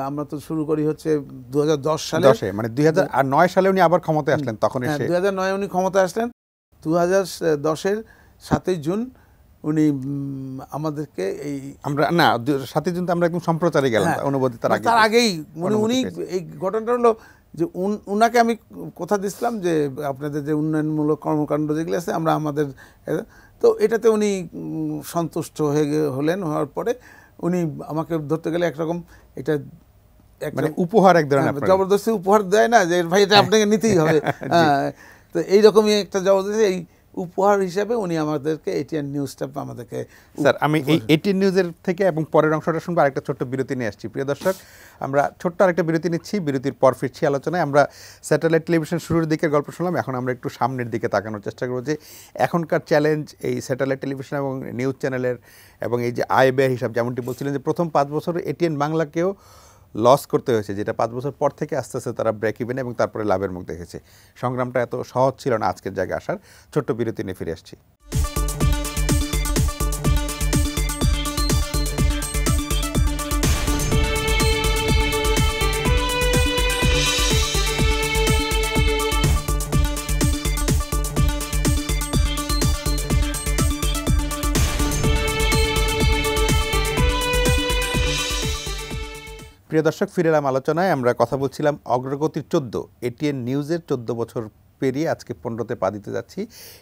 আমরা তো শুরু করি হচ্ছে 2010 সালে, মানে 2009 সালে উনি আবার ক্ষমতায় আসলেন। তখন 2009 উনি ক্ষমতায় আসলেন। 2010-এর 7ই জুন উনি আমাদেরকে এই, আমরা না 7ই জুন তো আমরা একদম সম্প্রচারে গেলাম, অনুমতি তার আগেই উনি এই ঘটনাটা হলো যে উনাকে আমি কথা দিছিলাম যে আপনাদের যে উন্নয়নমূলক কর্মকাণ্ড যেগুলো আছে আমরা আমাদের, তো এটাতে উনি সন্তুষ্ট হওয়ার পরে উনি আমাকে ধরতে গেলে একরকম এটা মানে উপহার, এক ধরনের জবরদস্তি উপহার দেয় না, যে ভাই এটা আপনাকে নিতেই হবে। তো এইরকমই একটা জবরদস্তি, এই উপহার হিসাবে উনি আমাদেরকে এটিএন নিউজটা আমাদেরকে। স্যার, আমি এই এটিএন নিউজের থেকে এবং পরের অংশটা শুনবো। আরেকটা ছোট্ট বিরতি নিয়ে আসছি। প্রিয় দর্শক, আমরা ছোট্ট আরেকটা বিরতি নিচ্ছি। বিরতির পর ফিরছি আলোচনায়। আমরা স্যাটেলাইট টেলিভিশন শুরুর দিকের গল্প শুনলাম, এখন আমরা একটু সামনের দিকে তাকানোর চেষ্টা করবো যে এখনকার চ্যালেঞ্জ এই স্যাটেলাইট টেলিভিশন এবং নিউজ চ্যানেলের, এবং এই যে আয় ব্যয় হিসাব, যেমনটি বলছিলেন যে প্রথম 5 বছর এটিএন বাংলাকেও লস করতে হয়েছে, যেটা 5 বছর পর থেকে আস্তে আস্তে তারা ব্রেক ইভেন এবং তারপরে লাভের মুখ দেখেছে। সংগ্রামটা এত সহজ ছিল না আজকের জায়গায় আসার। ছোট্ট বিরতি নিয়ে ফিরে আসছি। প্রিয় দর্শক, ফিরে এলাম আলোচনায়। আমরা কথা বলছিলাম অগ্রগতির 14, এটিএন নিউজের 14 বছর পেরিয়ে আজকে 15তে পা দিতে যাচ্ছি।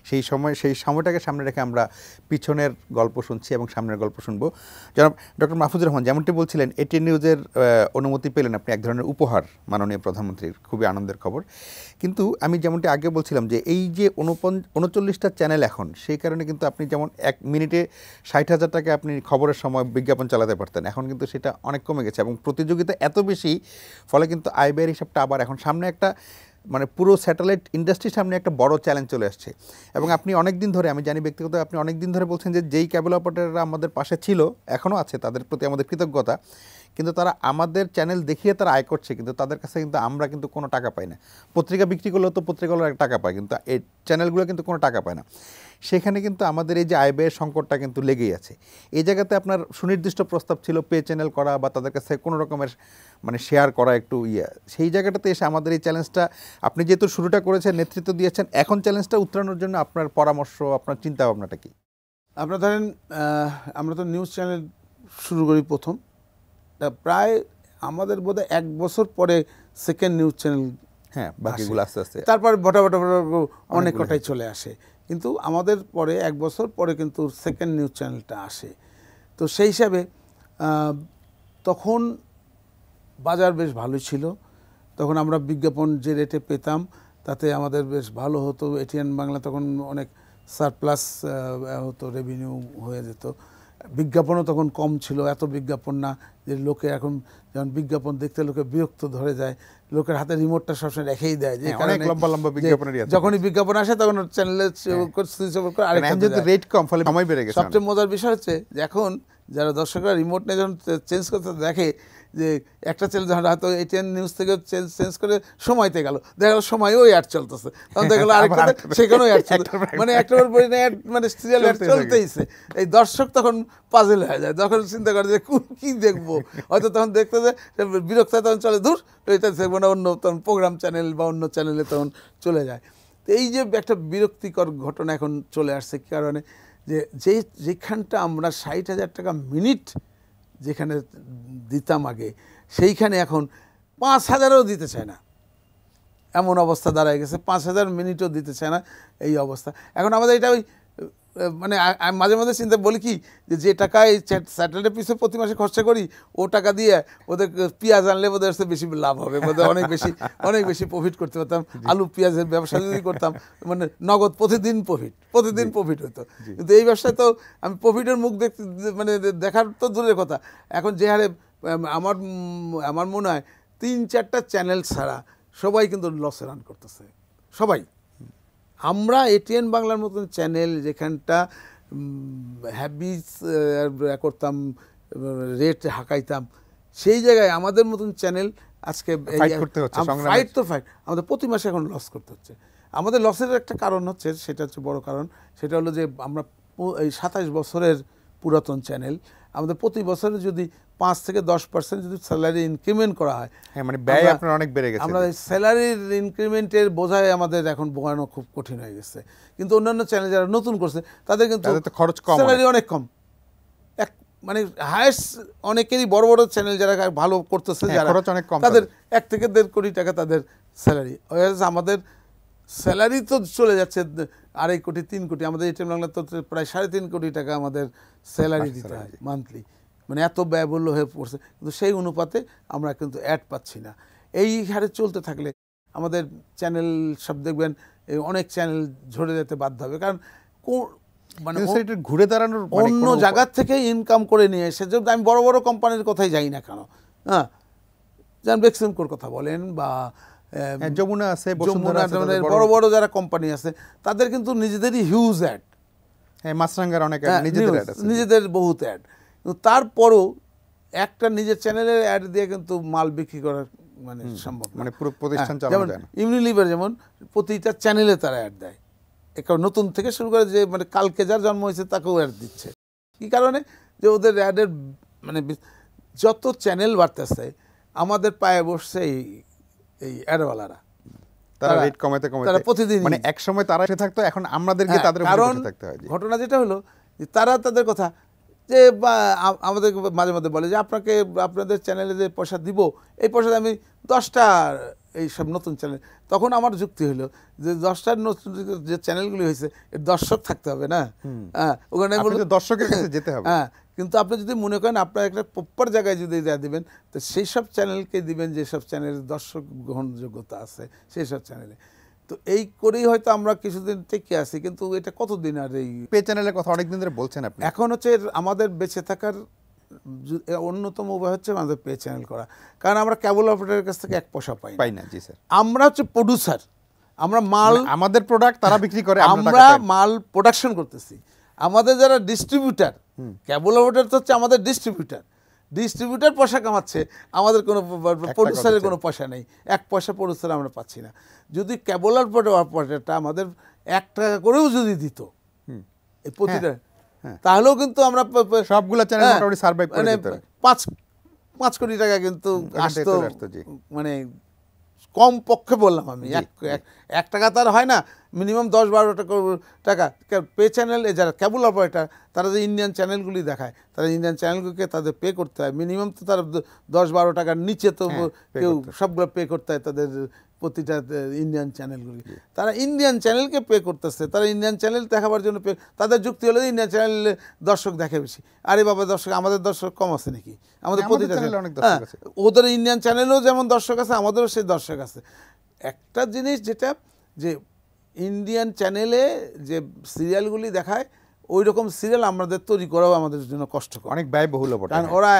সেই সময়টাকে সামনে রেখে আমরা পিছনের গল্প শুনছি এবং সামনের গল্প শুনবো। জনাব ডক্টর মাহফুজুর রহমান, যেমনটি বলছিলেন এটিএন নিউজের অনুমতি পেলেন আপনি, এক ধরনের উপহার মাননীয় প্রধানমন্ত্রীর, খুবই আনন্দের খবর। কিন্তু আমি যেমনটি আগে বলছিলাম যে এই যে 39টা চ্যানেল এখন, সেই কারণে কিন্তু আপনি যেমন 1 মিনিটে 60,000 টাকা আপনি খবরের সময় বিজ্ঞাপন চালাতে পারতেন, এখন কিন্তু সেটা অনেক কমে গেছে এবং প্রতিযোগিতা এত বেশি, ফলে কিন্তু আয় ব্যয়ের হিসাবটা আবার এখন সামনে একটা, মানে পুরো স্যাটেলাইট ইন্ডাস্ট্রির সামনে একটা বড় চ্যালেঞ্জ চলে আসছে। এবং আপনি অনেক দিন ধরে, আমি জানি ব্যক্তিগত, আপনি অনেক দিন ধরে বলছেন যে যেই ক্যাবল অপারেটররা আমাদের পাশে ছিল, এখনও আছে, তাদের প্রতি আমাদের কৃতজ্ঞতা। কিন্তু তারা আমাদের চ্যানেল দেখিয়ে তারা আয় করছে, কিন্তু তাদের কাছে কিন্তু আমরা কিন্তু কোনো টাকা পাই না। পত্রিকা বিক্রি করলেও তো পত্রিকাগুলো টাকা পায়, কিন্তু এই চ্যানেলগুলো কিন্তু কোনো টাকা পায় না। সেখানে কিন্তু আমাদের এই যে আয় ব্যয়ের সংকটটা কিন্তু লেগেই আছে। এই জায়গাতে আপনার সুনির্দিষ্ট প্রস্তাব ছিল পে চ্যানেল করা বা তাদের কাছে কোনো রকমের মানে শেয়ার করা একটু সেই জায়গাটাতে এসে আমাদের এই চ্যালেঞ্জটা, আপনি যেহেতু শুরুটা করেছেন, নেতৃত্ব দিয়েছেন, এখন চ্যালেঞ্জটা উত্তরণের জন্য আপনার পরামর্শ, আপনার চিন্তা ভাবনাটা কি? আপনারা ধরেন আমরা তো নিউজ চ্যানেল শুরু করি প্রথম, প্রায় আমাদের বোধহয় 1 বছর পরে সেকেন্ড নিউজ চ্যানেল, হ্যাঁ বাকিগুলো আস্তে আস্তে, তারপর বটা অনেক কটাই চলে আসে, কিন্তু আমাদের পরে 1 বছর পরে কিন্তু সেকেন্ড নিউজ চ্যানেলটা আসে। তো সেই হিসাবে তখন বাজার বেশ ভালোই ছিল, তখন আমরা বিজ্ঞাপন যে রেটে পেতাম তাতে আমাদের বেশ ভালো হতো। এটিএন বাংলা তখন অনেক সারপ্লাস হতো, রেভিনিউ হয়ে যেত। বিজ্ঞাপনও তখন কম ছিল, এত বিজ্ঞাপন না যে লোকে এখন যেমন বিজ্ঞাপন দেখতে লোকে বিরক্ত ধরে যায়, লোকের হাতে রিমোটটা সবসময় রেখেই দেয়, যে অনেক লম্বা লম্বা বিজ্ঞাপনের যখনই বিজ্ঞাপন আসে তখন চ্যানেলে রেট কম, ফলে সময় বেড়ে গেছে। সবচেয়ে মজার বিষয় হচ্ছে যে এখন যারা দর্শকরা রিমোট নিয়ে যখন চেঞ্জ করতে দেখে যে একটা চ্যানেল যখন হয়তো এটিএন নিউজ থেকে চেঞ্জ করে সময়তে গেল, দেখা গেল সময় ওই অ্যাড চলতেছে, তখন দেখা গেলো আরেকটা সেখানেও অ্যাড চলছে, মানে একটার পর অ্যাড, মানে সিরিয়াল অ্যাড চলতেইছে। এই দর্শক তখন পাজেল হয়ে যায়, তখন চিন্তা করে যে কি দেখবো, হয়তো তখন দেখতে যে বিরক্ত তখন চলে দূর এটা দেখবো না, অন্য তখন প্রোগ্রাম চ্যানেল বা অন্য চ্যানেলে তখন চলে যায়। তো এই যে একটা বিরক্তিকর ঘটনা এখন চলে আসছে, কি কারণে যে যেখানটা আমরা 60,000 টাকা মিনিট যেখানে দিতাম আগে, সেইখানে এখন 5,000ও দিতে চায় না, এমন অবস্থা দাঁড়ায় গেছে। 5,000 মিনিটও দিতে চায় না, এই অবস্থা। এখন আমাদের এটা ওই মানে মাঝে মাঝে চিন্তা বলি কি, যে টাকা এই স্যাটেলাইট পিছনে প্রতি মাসে খরচা করি, ও টাকা দিয়ে ওদের পেঁয়াজ আনলে ওদের বেশি লাভ হবে, বোধহয় অনেক বেশি প্রফিট করতে পারতাম। আলু পেঁয়াজের ব্যবসা যদি করতাম, মানে নগদ প্রতিদিন প্রফিট হতো। কিন্তু এই ব্যবসায় তো আমি প্রফিটের মুখ দেখতে, মানে দেখার তো দূরের কথা, এখন যে হারে আমার মনে হয় 3-4টা চ্যানেল ছাড়া সবাই কিন্তু লসে রান করতেছে, সবাই। আমরা এটিএন বাংলার মতন চ্যানেল যেখানটা হ্যাবিস করতাম, রেট হাঁকাইতাম, সেই জায়গায় আমাদের মতন চ্যানেল আজকে ফাইট আমাদের প্রতি মাসে এখন লস করতে হচ্ছে। আমাদের লসের একটা কারণ হচ্ছে, সেটা হচ্ছে বড় কারণ, সেটা হলো যে আমরা এই 27 বছরের পুরাতন চ্যানেল, আমাদের প্রতি বছরে যদি 5 থেকে 10% যদি স্যালারি ইনক্রিমেন্ট করা হয়, হ্যাঁ মানে ব্যয় আপনার অনেক বেড়ে গেছে, আমরা স্যালারির ইনক্রিমেন্টের বোঝায় আমাদের এখন বোঝানো খুব কঠিন হয়ে গেছে। কিন্তু অন্যান্য চ্যানেল যারা নতুন করছে তাদের কিন্তু খরচ কম, স্যালারি অনেক কম, মানে হায়েস্ট অনেকেরই বড় বড় চ্যানেল যারা ভালো করতেছে, যারা তাদের 1 থেকে 1.5 কোটি টাকা তাদের স্যালারি। আমাদের স্যালারি তো চলে যাচ্ছে 2.5 কোটি 3 কোটি, আমাদের এটিএন বাংলা তো প্রায় 3.5 কোটি টাকা আমাদের স্যালারি দিতে হয় মান্থলি, মানে এত ব্যয়বহুল হয়ে পড়ছে। কিন্তু সেই অনুপাতে আমরা কিন্তু অ্যাড পাচ্ছি না। এই হারে চলতে থাকলে আমাদের চ্যানেল সব দেখবেন অনেক চ্যানেল ঝরে যেতে বাধ্য হবে, কারণ মানে ঘুরে দাঁড়ানোর অন্য জায়গার থেকে ইনকাম করে নিয়ে এসে, যদি আমি বড় বড় কোম্পানির কথাই যাই না কেন, হ্যাঁ, যেমন বেক্সিমকোর কথা বলেন বা যমুনা আছে, বড় বড় যারা কোম্পানি আছে, তাদের কিন্তু নিজেদেরই হিউজ অ্যাড, হ্যাঁ মাছরাঙ্গার অনেক নিজেদের বহুত অ্যাড, কিন্তু তারপরও একটা নিজের চ্যানেলের অ্যাড দিয়ে কিন্তু মাল বিক্রি করার মানে সম্ভব, মানে পুরো প্রতিষ্ঠান চালানো যায় না। ইউনিলিভার যেমন প্রতিটা চ্যানেলে তারা অ্যাড দেয়, নতুন থেকে শুরু করে যে মানে কালকে যার জন্ম হয়েছে তাকেও অ্যাড দিচ্ছে। কি কারণে? যে ওদের অ্যাডের মানে যত চ্যানেল বাড়তেছে আমাদের পায়ে বসছে এই অ্যাডওয়ালারা, তারা রেট কমাতে তারা প্রতিদিন, মানে এক সময় তারা এসে থাকতো, এখন আমাদেরকে তাদের উপরে বসে থাকতে হয়। ঘটনা যেটা হলো যে তারা তাদের কথা যে আমাদের মাঝে মাঝে বলে যে আপনাদের চ্যানেলে যে পয়সা দিব, এই পয়সা আমি 10টা এইসব নতুন চ্যানেল। তখন আমার যুক্তি হলো যে 10টার নতুন যে চ্যানেলগুলি হয়েছে এর দর্শক থাকতে হবে না, হ্যাঁ, ওখানে দর্শকের কাছে যেতে হবে। হ্যাঁ, কিন্তু আপনি যদি মনে করেন আপনার একটা প্রপার জায়গায় যদি দিবেন, তো সেই সব চ্যানেলকে দিবেন যেসব চ্যানেলের দর্শক গ্রহণযোগ্যতা আছে, সেই সব চ্যানেলে। তো এই করেই হয়তো আমরা কিছুদিন টিকে আছি, কিন্তু এটা কতদিন? আর এই পে চ্যানেলের কথা অনেকদিন ধরে বলছেন আপনি। এখন হচ্ছে আমাদের বেঁচে থাকার অন্যতম উপায় হচ্ছে আমাদের পে চ্যানেল করা, কারণ আমরা কেবল অপারেটরের কাছ থেকে 1 পয়সা পাই না। জি স্যার, আমরা হচ্ছে প্রোডিউসার, আমরা মাল, আমাদের প্রোডাক্ট তারা বিক্রি করে, আমরা মাল প্রোডাকশন করতেছি। আমাদের যারা ডিস্ট্রিবিউটার, কেবল অপারেটর তো হচ্ছে আমাদের ডিস্ট্রিবিউটার, ডিস্ট্রিবিউটার পয়সা কামাচ্ছে, আমাদের কোনো প্রডিউসারের কোনো পয়সা নেই, 1 পয়সা প্রডিউসার আমরা পাচ্ছি না। যদি কেবল অপারেটরটা আমাদের 1 টাকা করেও যদি দিত এই প্রতিটা, তাহলেও কিন্তু আমরা সবগুলো চ্যানেল মোটামুটি সার্ভাইভ করে মানে যেতে পারে। 5 কোটি টাকা কিন্তু আসতো, মানে কম পক্ষে বললাম আমি। 1 টাকা তার হয় না, মিনিমাম 10-12 টাকা। পে চ্যানেল যারা কেবল অপারেটর তারা যে ইন্ডিয়ান চ্যানেলগুলি দেখায়, তারা ইন্ডিয়ান চ্যানেলগুলিকে তাদের পে করতে হয় মিনিমাম, তো তারা 10-12 টাকার নিচে তো কেউ সবগুলো পে করতে হয় তাদের প্রতিটা ইন্ডিয়ান চ্যানেলগুলি। তারা ইন্ডিয়ান চ্যানেলকে পে করতেছে, তারা ইন্ডিয়ান চ্যানেল দেখাবার জন্য পে, তাদের যুক্তি হলো ইন্ডিয়ান চ্যানেলে দর্শক দেখে বেশি। আরে বাবা, দর্শক আমাদের দর্শক কম আছে নাকি? আমাদের প্রতিটা ওদের ইন্ডিয়ান চ্যানেলেও যেমন দর্শক আছে, আমাদেরও সেই দর্শক আছে। একটা জিনিস যেটা, যে ইন্ডিয়ান চ্যানেলে যে সিরিয়ালগুলি দেখায় ওই রকম সিরিয়াল আমাদের তৈরি করাও আমাদের জন্য কষ্টকর, অনেক ব্যয়বহুল বটে। কারণ ওরা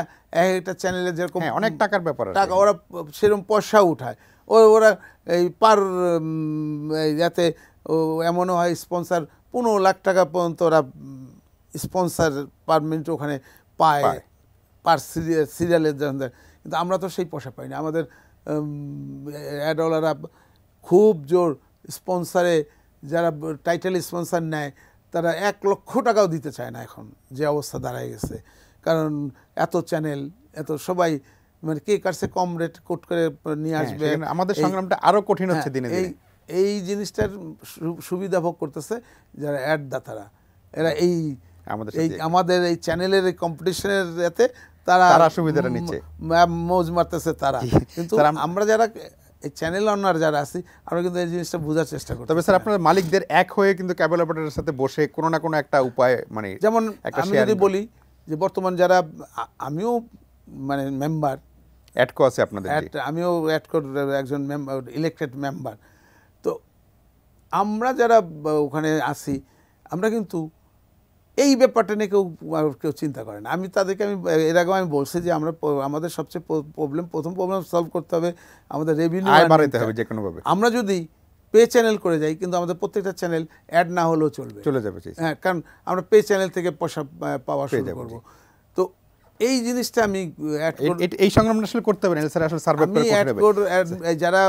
একটা চ্যানেলে যেরকম অনেক টাকার ব্যাপার, টাকা ওরা সেরকম পয়সা উঠায়, ওরা এই পার যাতে এমনও হয় স্পন্সার 15 লাখ টাকা পর্যন্ত ওরা স্পন্সার পার মিনিট ওখানে পায় পার সিরিয়ালের জন্য। কিন্তু আমরা তো সেই পয়সা পাই না। আমাদের অ্যাডওয়ালারা খুব জোর স্পন্সারে, যারা টাইটেল স্পন্সার নেয় তারা 1 লক্ষ টাকাও দিতে চায় না এখন, যে অবস্থা দাঁড়ায় গেছে। কারণ এত চ্যানেল, এত সবাই, মানে কে কাছে কম রেট কোট করে নিয়ে আসবে। আমাদের সংগ্রামটা আরো কঠিন হচ্ছে দিনে দিনে। এই জিনিসটার সুবিধা ভোগ করতেছে যারা অ্যাড দাতারা, এরা এই আমাদের এই চ্যানেলের এই কম্পিটিশনের এতে তারা সুবিধাটা নিচ্ছে, মৌজ মারতেছে তারা। কিন্তু আমরা যারা এই চ্যানেল অনার যারা আছি, আমরা কিন্তু এই জিনিসটা বোঝার চেষ্টা করি। তবে স্যার, আপনার মালিকদের এক হয়ে কিন্তু কেবল অপারেটরের সাথে বসে কোনো না কোনো একটা উপায়, মানে যেমন আমি যদি বলি যে বর্তমান যারা, আমিও মানে মেম্বার, অ্যাডকো আছে আপনাদের, আমিও অ্যাডকোর একজন মেম্বার, ইলেক্টেড মেম্বার। তো আমরা যারা ওখানে আছি, আমরা কিন্তু এই ব্যাপারটা নিয়ে কেউ চিন্তা করে না। আমি তাদেরকে এর আগেও আমি বলছি যে আমাদের সবচেয়ে প্রথম প্রবলেম সলভ করতে হবে, আমাদের রেভিনিউ বাড়াতে হবে যে কোনোভাবে। আমরা যদি পে চ্যানেল করে যাই, কিন্তু আমাদের প্রত্যেকটা চ্যানেল অ্যাড না হলেও চলে যাবে, হ্যাঁ, কারণ আমরা পে চ্যানেল থেকে পয়সা পাওয়া শুরু করবো। তো এই জিনিসটা আমি এই সংগ্রামটা আসলে করতে হবে, স্যার আসলে সার্ভাইভ করে যারা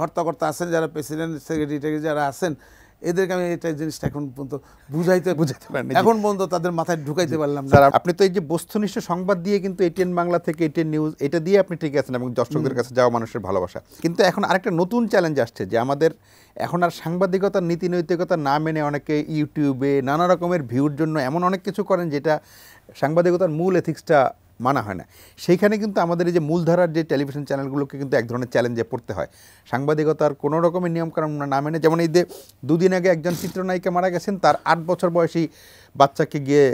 হর্তাকর্তা আছেন, যারা প্রেসিডেন্ট সেক্রেটারি যারা আছেন, এদেরকে আমি এটা জিনিসটা এখন পর্যন্ত বুঝাইতে পারিনি, এখন পর্যন্ত তাদের মাথায় ঢুকাইতে পারলাম না। আপনি তো এই যে বস্তুনিষ্ঠ সংবাদ দিয়ে কিন্তু এটিএন বাংলা থেকে এটিএন নিউজ, এটা দিয়ে আপনি ঠিক আছেন এবং দর্শকদের কাছে যাওয়া মানুষের ভালোবাসা। কিন্তু এখন আরেকটা নতুন চ্যালেঞ্জ আসছে, যে আমাদের এখন আর সাংবাদিকতার নীতি নৈতিকতা না মেনে অনেকে ইউটিউবে নানা রকমের ভিউর জন্য এমন অনেক কিছু করেন যেটা সাংবাদিকতার মূল এথিক্সটা মানা হয় না। সেইখানে কিন্তু আমাদের এই যে মূলধারার যে টেলিভিশন চ্যানেলগুলোকে কিন্তু এক ধরনের চ্যালেঞ্জে পড়তে হয়, সাংবাদিকতার কোনো রকমের নিয়মকানুন না মেনে। যেমন এই যে 2 দিন আগে একজন চিত্রনায়িকা মারা গেছেন, তার 8 বছর বয়সী বাচ্চাকে গিয়ে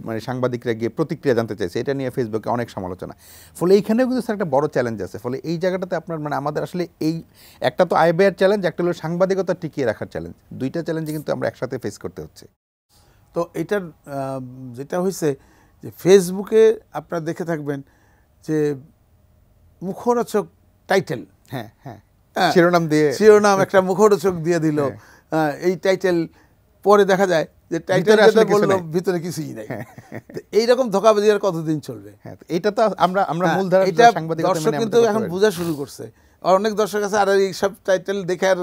মানে সাংবাদিকরা গিয়ে প্রতিক্রিয়া জানতে চাইছে, এটা নিয়ে ফেসবুকে অনেক সমালোচনা। ফলে এইখানেও কিন্তু স্যার একটা বড় চ্যালেঞ্জ আছে। ফলে এই জায়গাটাতে আপনার মানে আমাদের আসলে এই একটা তো আয় ব্যয়ের চ্যালেঞ্জ, একটা হলো সাংবাদিকতা টিকিয়ে রাখার চ্যালেঞ্জ, 2টা চ্যালেঞ্জে কিন্তু আমরা একসাথে ফেস করতে হচ্ছে। তো এটার যেটা হয়েছে যে ফেসবুকে আপনারা দেখে থাকবেন যে মুখরোচক টাইটেল, হ্যাঁ, শিরোনাম একটা মুখরোচক দিয়ে দিল, এই টাইটেল পরে দেখা যায় যে টাইটেল বললো ভিতরে কিছুই নাই। এইরকম ধোঁকাবাজি আর কতদিন চলবে? এটা তো আমরা মূলধারা দর্শক কিন্তু এখন বোঝা শুরু করছে, আর অনেক দর্শক আছে আর এই সব টাইটেল দেখে আর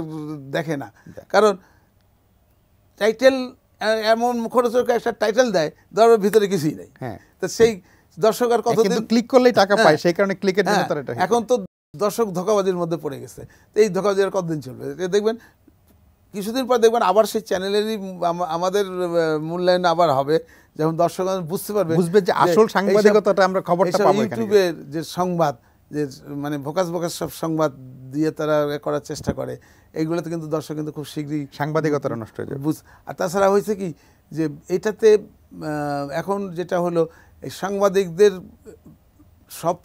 দেখে না, কারণ টাইটেল এমন মুখরোচক একটা টাইটেল দেয়, ধরার ভিতরে কিছুই নাই। তো সেই দর্শক আর কতদিন ক্লিক করলেই টাকা পায়, সেই কারণে ক্লিকের জন্য তারা এটা। এখন তো দর্শক ধোঁকাবাজির মধ্যে পড়ে গেছে। তো এই ধোঁকাবাজি আর কতদিন চলবে? দেখবেন কিছুদিন পর দেখবেন আবার সেই চ্যানেলেরই আমাদের মূল্যায়ন আবার হবে, যেমন দর্শক বুঝতে পারবে, বুঝবে যে আসল সাংবাদিকতাটা আমরা খবরটা পাবো। ইউটিউবের যে সংবাদ, যে মানে ভোকাস সব সংবাদ দিয়ে তারা করার চেষ্টা করে, এইগুলোতে কিন্তু দর্শক কিন্তু খুব শীঘ্রই সাংবাদিকতাটা নষ্ট হয়ে যাবে। আর তাছাড়া হয়েছে কি যে এটাতে এখন যেটা হলো, এই সাংবাদিকদের সব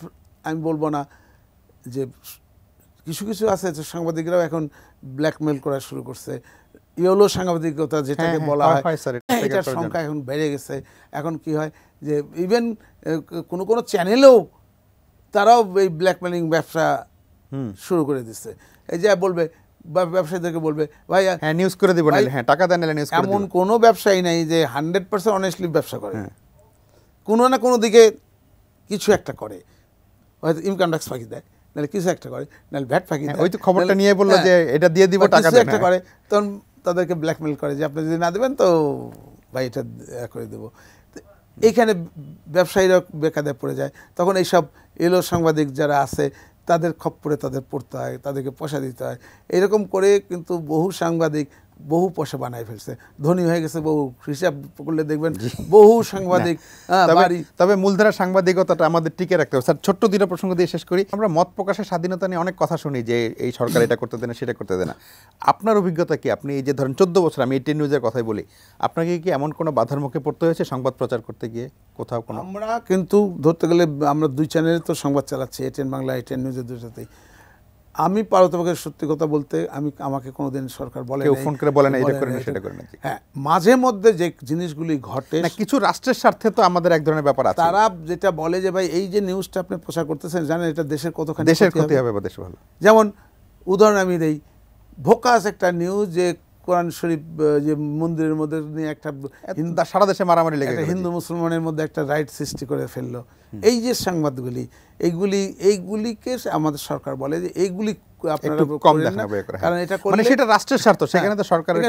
আমি বলবো না, যে কিছু কিছু আছে যে সাংবাদিকরাও এখন ব্ল্যাকমেল করা শুরু করছে। ইয়েলো সাংবাদিকতা যেটাকে বলা হয়, এটার সংখ্যা এখন বেড়ে গেছে। এখন কি হয় যে ইভেন কোনো চ্যানেলেও তারাও এই ব্ল্যাকমেলিং ব্যবসা শুরু করে দিচ্ছে। এই যে বলবে, ব্যবসায়ীদেরকে বলবে, ভাই নিউজ করে দিব, টাকা দেন, এমন কোনো ব্যবসায়ী নাই যে 100% অনেস্টলি ব্যবসা করে, কোনো না কোনো দিকে কিছু একটা করে, হয়তো ইনকাম ট্যাক্স ফাঁকি দেয়, নাহলে কিছু একটা করে, নাহলে ভ্যাট ফাঁকি দেয়, ওই তো খবরটা নিয়ে বললো যে এটা দিয়ে দিব, টাকা কিছু একটা করে, তখন তাদেরকে ব্ল্যাকমেল করে যে আপনি যদি না দেবেন তো ভাই এটা করে দেবো। এইখানে ব্যবসায়ীরা বেকায়দায় পড়ে যায়। তখন এইসব এলো সাংবাদিক যারা আছে তাদের খপ্পরে তাদের পড়তে হয়, তাদেরকে পয়সা দিতে হয়। এরকম করে কিন্তু বহু সাংবাদিক বহু পয়সা বানায় ফেলছে, ধনী হয়ে গেছে বহু। হিসাব করলে দেখবেন বহু সাংবাদিক। তবে মূলধারা সাংবাদিকতাটা আমাদের টিকে রাখতে হবে। স্যার, ছোট্ট দুটো প্রসঙ্গ দিয়ে শেষ করি। আমরা মত প্রকাশের স্বাধীনতা নিয়ে অনেক কথা শুনি যে এই সরকার এটা করতে দেয় না, সেটা করতে দেয় না। আপনার অভিজ্ঞতা কি? আপনি এই যে ধরেন 14 বছর, আমি এটিএন নিউজের কথাই বলি, আপনাকে কি এমন কোনো বাধার মুখে পড়তে হয়েছে সংবাদ প্রচার করতে গিয়ে কোথাও কোনো? আমরা কিন্তু ধরতে গেলে আমরা 2 চ্যানেলে তো সংবাদ চালাচ্ছি, এটিএন বাংলা, এটিএন নিউজের দুটোতেই। আমি পারতপক্ষে সত্যি কথা বলতে, আমাকে কোনোদিন সরকার বলে কেউ ফোন করে বলে না এটা করে না সেটা করে না। হ্যাঁ, মাঝে মধ্যে যে জিনিসগুলি ঘটে, কিছু রাষ্ট্রের স্বার্থে তো আমাদের এক ধরনের ব্যাপার আছে, তারা যেটা বলে যে ভাই এই যে নিউজটা আপনি প্রচার করতেছেন, জানেন এটা দেশের কতখানি দেশের ক্ষতি হবে বা দেশ ভালো। যেমন উদাহরণ আমি দেই, ভোকাস একটা নিউজ যে কোরআন শরীফ যে মন্দিরের মধ্যে নিয়ে একটা সারা দেশে মারামারি লেগে গেল, হিন্দু মুসলমানের মধ্যে একটা রাইট সৃষ্টি করে ফেললো। এই যে সংবাদগুলি, এইগুলিকে আমাদের সরকার বলে যে এইগুলি আপনারা কম দেখান, কারণ এটা করলে সেটা রাষ্ট্রের স্বার্থ, সেখানে তো সরকারের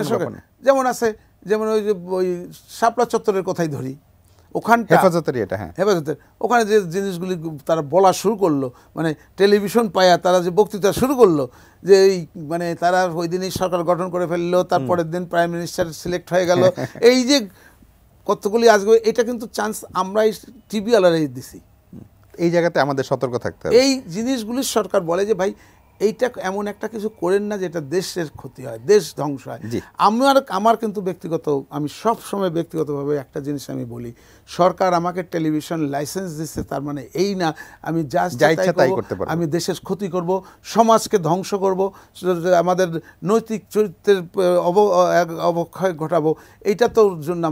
যেমন আছে, যেমন ওই যে ওই শাপলা চত্বরের কথাই ধরি, ওখানটা হেফাজতের, এটা হ্যাঁ হেফাজতের, ওখানে যে জিনিসগুলি তারা বলা শুরু করলো, মানে টেলিভিশন পায়া তারা যে বক্তৃতা শুরু করলো যে এই মানে তারা ওই দিনই সরকার গঠন করে ফেললো, তারপরের দিন প্রাইম মিনিস্টার সিলেক্ট হয়ে গেল, এই যে কতগুলি আসবে, এটা কিন্তু চান্স আমরাই টিভি আলারাই দিছি। এই জায়গাতে আমাদের সতর্ক থাকতে হবে। এই জিনিসগুলি সরকার বলে যে ভাই এইটা এমন একটা কিছু করেন না যেটা দেশের ক্ষতি হয়, দেশ ধ্বংস হয়। আমার কিন্তু আমি সব সময় ব্যক্তিগতভাবে একটা জিনিস আমি বলি, সরকার আমাকে টেলিভিশন লাইসেন্স দিচ্ছে তার মানে এই না আমি আমি দেশের ক্ষতি করব, সমাজকে ধ্বংস করব, আমাদের নৈতিক চরিত্রের অবক্ষয় ঘটাবো। এইটা তো জন্য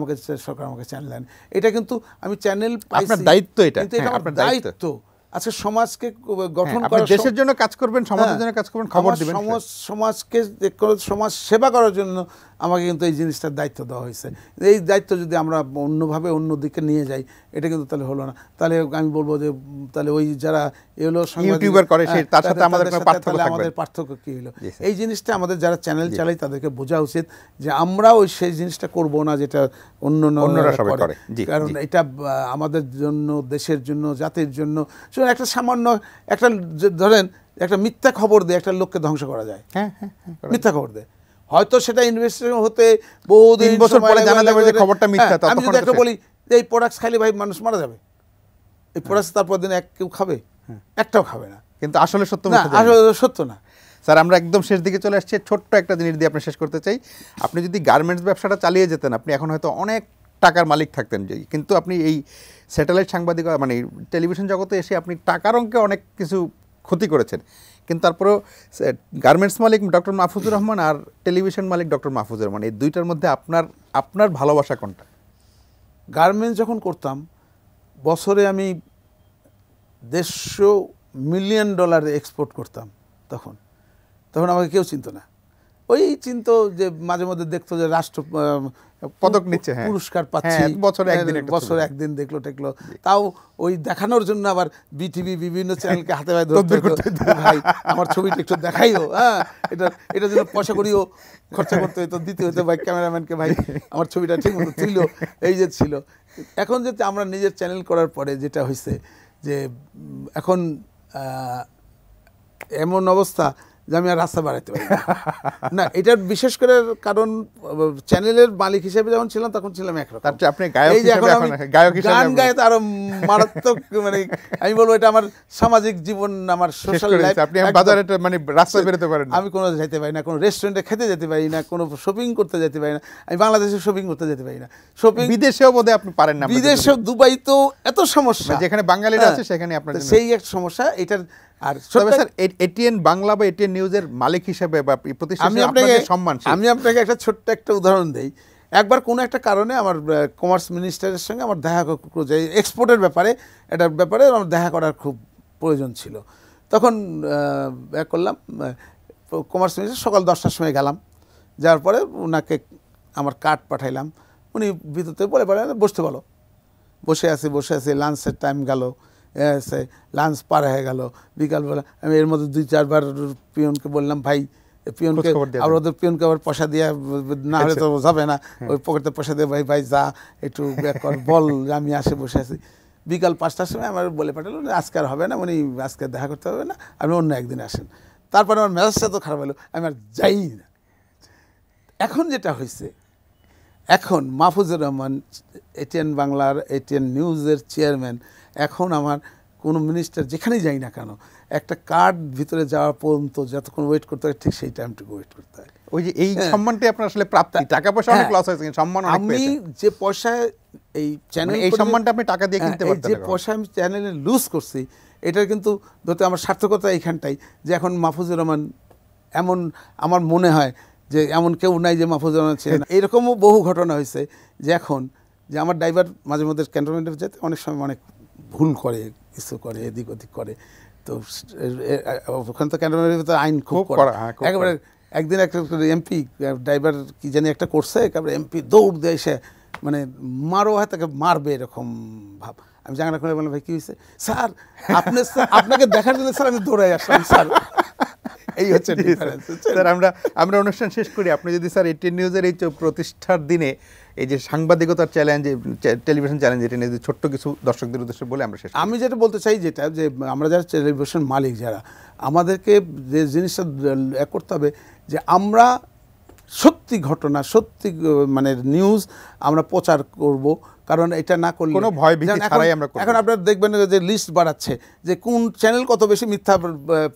সরকার আমাকে চ্যানেল দেন। এটা কিন্তু আমি চ্যানেল পাইছি, দায়িত্ব, এটা আপনার দায়িত্ব। আচ্ছা, সমাজকে গঠন করা, দেশের জন্য কাজ করবেন, সমাজের জন্য কাজ করবেন, খবর দিবেন, সমাজকে সমাজ সেবা করার জন্য আমাকে কিন্তু এই জিনিসটার দায়িত্ব দেওয়া হয়েছে। এই দায়িত্ব যদি আমরা অন্যভাবে অন্যদিকে নিয়ে যাই, এটা কিন্তু তাহলে হলো না। তাহলে আমি বলবো যে তাহলে ওই যারা এলো ইউটিউবার করে তার সাথে আমাদের পার্থক্য কি হলো? এই জিনিসটা আমাদের যারা চ্যানেল চালাই তাদেরকে বোঝা উচিত যে আমরা ওই সেই জিনিসটা করব না যেটা অন্যরা করে, কারণ এটা আমাদের জন্য, দেশের জন্য, জাতির জন্য। একটা সামান্য একটা ধরেন একটা মিথ্যা খবর দিয়ে একটা লোককে ধ্বংস করা যায়, মিথ্যা খবর দিয়ে, হয়তো সেটা ইনভেস্টিগেশন হতে বহুদিন বছর পরে জানা যাবে যে খবরটা মিথ্যা। আমি যদি একটা বলি যে এই প্রোডাক্টস খাইলে ভাই মানুষ মারা যাবে, এই প্রোডাক্টস তারপর দিন কেউ খাবে, একটাও খাবে না, কিন্তু আসলে সত্য না, আসলে সত্য না। স্যার, আমরা একদম শেষ দিকে চলে আসছি, ছোট্ট একটা জিনিস দিয়ে আপনি শেষ করতে চাই। আপনি যদি গার্মেন্টস ব্যবসাটা চালিয়ে যেতেন, আপনি এখন হয়তো অনেক টাকার মালিক থাকতেন, কিন্তু আপনি এই স্যাটেলাইট সাংবাদিকতা মানে টেলিভিশন জগতে এসে আপনি টাকার অঙ্কে অনেক কিছু ক্ষতি করেছেন, কিন্তু তারপরেও গার্মেন্টস মালিক ডক্টর মাহফুজুর রহমান আর টেলিভিশন মালিক ডক্টর মাহফুজুর রহমান, এই দুইটার মধ্যে আপনার ভালোবাসা কোনটা? গার্মেন্টস যখন করতাম, বছরে আমি $150 মিলিয়ন এক্সপোর্ট করতাম। তখন আমাকে কেউ চিনত না। ওই চিন্তা যে মাঝে মধ্যে দেখতো যে রাষ্ট্র পদক নিচ্ছে, পুরস্কার পাচ্ছি, বছরে একদিন দেখলো টেকলো, তাও ওই দেখানোর জন্য আবার বিটিভি বিভিন্ন চ্যানেলকে হাতে পায়ে ধরতে, ভাই আমার ছবিটা একটু দেখাইও, হ্যাঁ এটা জন্য পয়সা করিও খরচা করতে হতো, দিতে হতো ভাই ক্যামেরাম্যানকে, ভাই আমার ছবিটা ঠিক মতো তুইল, এই যে ছিল। এখন যেতে আমরা নিজের চ্যানেল করার পরে যেটা হয়েছে যে এখন এমন অবস্থা যে আমি আর রাস্তা বাড়াইতে পারি না। এটার বিশেষ করে কারণ চ্যানেলের মালিক হিসেবে যখন ছিলাম তখন ছিলাম একরকম, গান গায়ে আরো মারাত্মক, মানে আমি বলবো এটা আমার সামাজিক জীবন, আমার সোশ্যাল লাইফ। মানে রাস্তায় বেরোতে পারেন, আমি কোনো যেতে পারি না, কোনো রেস্টুরেন্টে খেতে যেতে পারি না, কোনো শপিং করতে যেতে পারি না, আমি বাংলাদেশে শপিং করতে যেতে পারি না, শপিং বিদেশেও বোধহয় আপনি পারেন না, বিদেশেও দুবাই তো এত সমস্যা, যেখানে বাঙালিরা আছে সেখানে আপনার সেই একটা সমস্যা। এটার আর স্যার এটিএন বাংলা বা এটিএন নিউজের মালিক হিসেবে বা প্রতিষ্ঠান আমি আপনাকে একটা ছোট্ট একটা উদাহরণ দেই। একবার কোনো একটা কারণে আমার কমার্স মিনিস্টারের সঙ্গে আমার দেখা করতে, এক্সপোর্টের ব্যাপারে আমার দেখা করার খুব প্রয়োজন ছিল। তখন করলাম, কমার্স মিনিস্টার সকাল 10টার সময় গেলাম, যাওয়ার পরে ওনাকে আমার কার্ড পাঠাইলাম, উনি ভিতরতে বলে বসতে বলো, বসে আছি, লাঞ্চের টাইম গেল, লাঞ্চ পার হয়ে গেল, বিকালবেলা আমি এর মধ্যে 2-4 বার পিয়নকে বললাম ভাই পিয়নকে আর ওদের পিয়নকে আবার পয়সা দিয়ে না হলে তো যাবে না, ওই পকেটে পয়সা দিয়ে ভাই যা একটু বল আমি আসে বসে আছি। বিকাল 5টার সময় আমার বলে পাঠালো আজকে আর হবে না, উনি আজকে দেখা করতে হবে না, আপনি অন্য একদিন আসেন। তারপরে আমার মেজাজটা তো খারাপ হলো, আমি আর যাই না। এখন যেটা হয়েছে, এখন মাহফুজুর রহমান এটিএন বাংলার এটিএন নিউজের চেয়ারম্যান, এখন আমার কোনো মিনিস্টার যেখানেই যাই না কেন একটা কার্ড ভিতরে যাওয়া পর্যন্ত যতক্ষণ ওয়েট করতে হয় ঠিক সেই টাইমটুকু ওয়েট করতে হয়। ওই যে এই সম্মানটাই আপনার আসলে প্রাপ্তি, টাকা পয়সা অনেক লস হয়েছে, সম্মান অনেক আমি যে পয়সায় এই চ্যানেল এই সম্মানটা আপনি টাকা দিয়ে কিনতে পারতেন, যে পয়সা আমি চ্যানেলে লুজ করছি এটার কিন্তু ধরতে আমার সার্থকতা এইখানটাই যে এখন মাহফুজুর রহমান এমন আমার মনে হয় যে এমন কেউ নাই যে মাহফুজুর রহমান ছিলেন। এরকমও বহু ঘটনা হয়েছে যে এখন যে আমার ড্রাইভার মাঝে মধ্যে ক্যান্টনমেন্টে যেতে অনেক সময় অনেক ভুল করে, কিছু করে, এদিক ওদিক করে, তো ওখানে তো ক্যান্টনমেন্টের ভিতরে আইন খুব করা, একেবারে একদিন একটা এমপি ড্রাইভার কি জানি একটা করছে, একেবারে এমপি দৌড় দিয়ে এসে মানে মারো হয় তাকে মারবে এরকম ভাব। আমি জানা করে বললাম ভাই কী হয়েছে? স্যার আপনাকে দেখার জন্য স্যার আমি দৌড়াই আসলাম স্যার। এই হচ্ছে ডিফারেন্স। স্যার আমরা অনুষ্ঠান শেষ করি, আপনি যদি স্যার এটিএন নিউজের এই প্রতিষ্ঠার দিনে এই যে সাংবাদিকতার চ্যালেঞ্জ, টেলিভিশন চ্যালেঞ্জ, এটা নিয়ে ছোট্ট কিছু দর্শকদের উদ্দেশ্যে বলে আমরা শেষ। আমি যেটা বলতে চাই যেটা যে আমরা যারা টেলিভিশন মালিক যারা, আমাদেরকে যে জিনিসটা করতে হবে যে আমরা সত্যি ঘটনা, সত্যি মানে নিউজ আমরা প্রচার করব, কারণ এটা না করলে কোনো ভয় ভীতি ছাড়াই আমরা করব। এখন আপনারা দেখবেন যে লিস্ট বাড়াচ্ছে যে কোন চ্যানেল কত বেশি মিথ্যা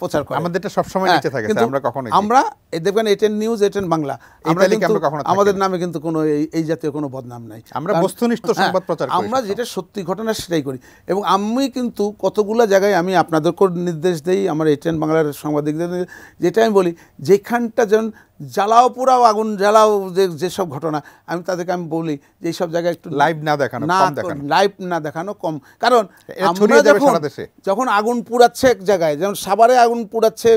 প্রচার করে, আমাদেরটা সব সময় নিচে থাকে স্যার, আমরা কখনোই আমরা দেখবেন এটিএন নিউজ, এটিএন বাংলা, আমরা কিন্তু আমাদের নামে কিন্তু কোনো এই জাতীয় কোনো বদনাম নাই, আমরা বস্তুনিষ্ঠ সংবাদ প্রচার করি, আমরা যেটা সত্যি ঘটনা সেটাই করি। এবং আমি কিন্তু কতগুলো জায়গায় আমি আপনাদেরকে নির্দেশ দেই, আমার এটিএন বাংলার সাংবাদিকদের যেটা আমি বলি যেখানটা যেন জ্বালাও পোড়াও আগুন জ্বালাও যেসব ঘটনা, আমি তাদেরকে আমি বলি যে এইসব জায়গায় একটু লাইভ না দেখানো, লাইভ না দেখানো কম, কারণ আমরা যখন আগুন পুড়াচ্ছে এক জায়গায়, যেমন সাভারে আগুন পুড়াচ্ছে,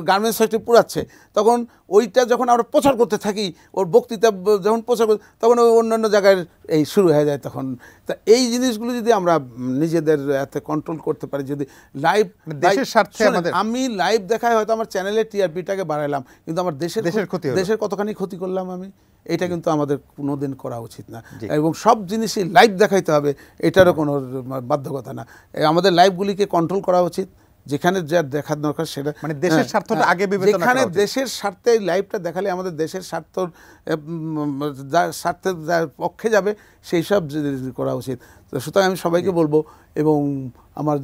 গার্মেন্টস ফ্যাক্টরি পুড়াচ্ছে, তখন ওইটা যখন আমরা প্রচার করতে থাকি, ওর বক্তৃতা যখন প্রচার করি তখন ওই অন্যান্য জায়গায় এই শুরু হয়ে যায় তখন। তা এই জিনিসগুলো যদি আমরা নিজেদের এতে কন্ট্রোল করতে পারি, যদি লাইভ দেশের স্বার্থে আমি লাইভ দেখায় হয়তো আমার চ্যানেলের টিআরপিটাকে বাড়াইলাম, কিন্তু আমার দেশের কতখানি ক্ষতি করলাম আমি, এটা কিন্তু আমাদের কোনোদিন করা উচিত না। এবং সব জিনিসই লাইভ দেখাইতে হবে এটারও কোনো বাধ্যকতা না, আমাদের লাইভগুলিকে কন্ট্রোল করা উচিত, যেখানে যা দেখার দরকার সেটা মানে দেশের স্বার্থটা আগে বিবেচনা করা উচিত। যেখানে দেশের স্বার্থে লাইভটা দেখালে আমাদের দেশের স্বার্থের পক্ষে যাবে সেই সব করা উচিত। তো সুতরাং আমি সবাইকে বলবো এবং আমার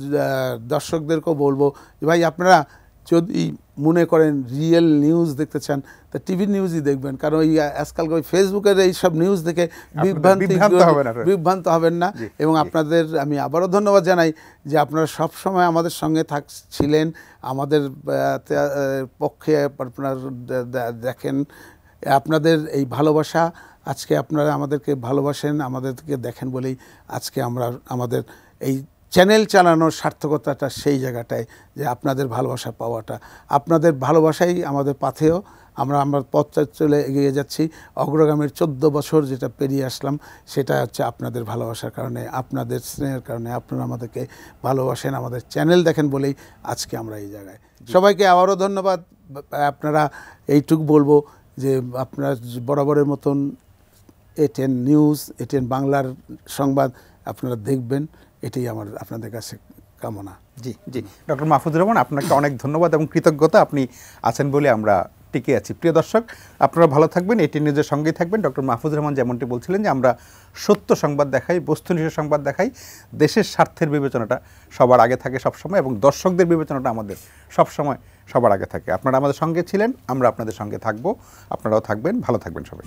দর্শকদেরকেও বলবো যে ভাই আপনারা যদি মনে করেন রিয়েল নিউজ দেখতে চান তা টিভি নিউজই দেখবেন, কারণ ওই আজকাল ওই ফেসবুকের এই সব নিউজ দেখে বিভ্রান্ত হবেন না। এবং আপনাদের আমি আবারও ধন্যবাদ জানাই যে আপনারা সব সময় আমাদের সঙ্গে ছিলেন, আমাদের পক্ষে আপনারা দেখেন, আপনাদের এই ভালোবাসা, আজকে আপনারা আমাদেরকে ভালোবাসেন, আমাদেরকে দেখেন বলেই আজকে আমরা আমাদের এই চ্যানেল চালানোর সার্থকতাটা সেই জায়গাটায় যে আপনাদের ভালোবাসা পাওয়াটা, আপনাদের ভালোবাসাই আমাদের পাথেয়, আমরা পথটা চলে এগিয়ে যাচ্ছি। অগ্রগামীর 14 বছর যেটা পেরিয়ে আসলাম সেটা হচ্ছে আপনাদের ভালোবাসার কারণে, আপনাদের স্নেহের কারণে, আপনারা আমাদেরকে ভালোবাসেন, আমাদের চ্যানেল দেখেন বলেই আজকে আমরা এই জায়গায়। সবাইকে আবারও ধন্যবাদ। আপনারা এইটুকু বলবো যে আপনারা বরাবরের মতন এটিএন নিউজ, এটিএন বাংলার সংবাদ আপনারা দেখবেন, এটাই আমার আপনাদের কাছে কামনা। জি জি, ডক্টর মাহফুজুর রহমান, আপনাকে অনেক ধন্যবাদ এবং কৃতজ্ঞতা, আপনি আছেন বলে আমরা টিকে আছি। প্রিয় দর্শক, আপনারা ভালো থাকবেন, এটিএন নিউজের সঙ্গেই থাকবেন। ডক্টর মাহফুজুর রহমান যেমনটি বলছিলেন যে আমরা সত্য সংবাদ দেখাই, বস্তুনিষ্ঠ সংবাদ দেখাই, দেশের স্বার্থের বিবেচনাটা সবার আগে থাকে সবসময়, এবং দর্শকদের বিবেচনাটা আমাদের সবসময় সবার আগে থাকে। আপনারা আমাদের সঙ্গে ছিলেন, আমরা আপনাদের সঙ্গে থাকবো, আপনারাও থাকবেন, ভালো থাকবেন সবাই।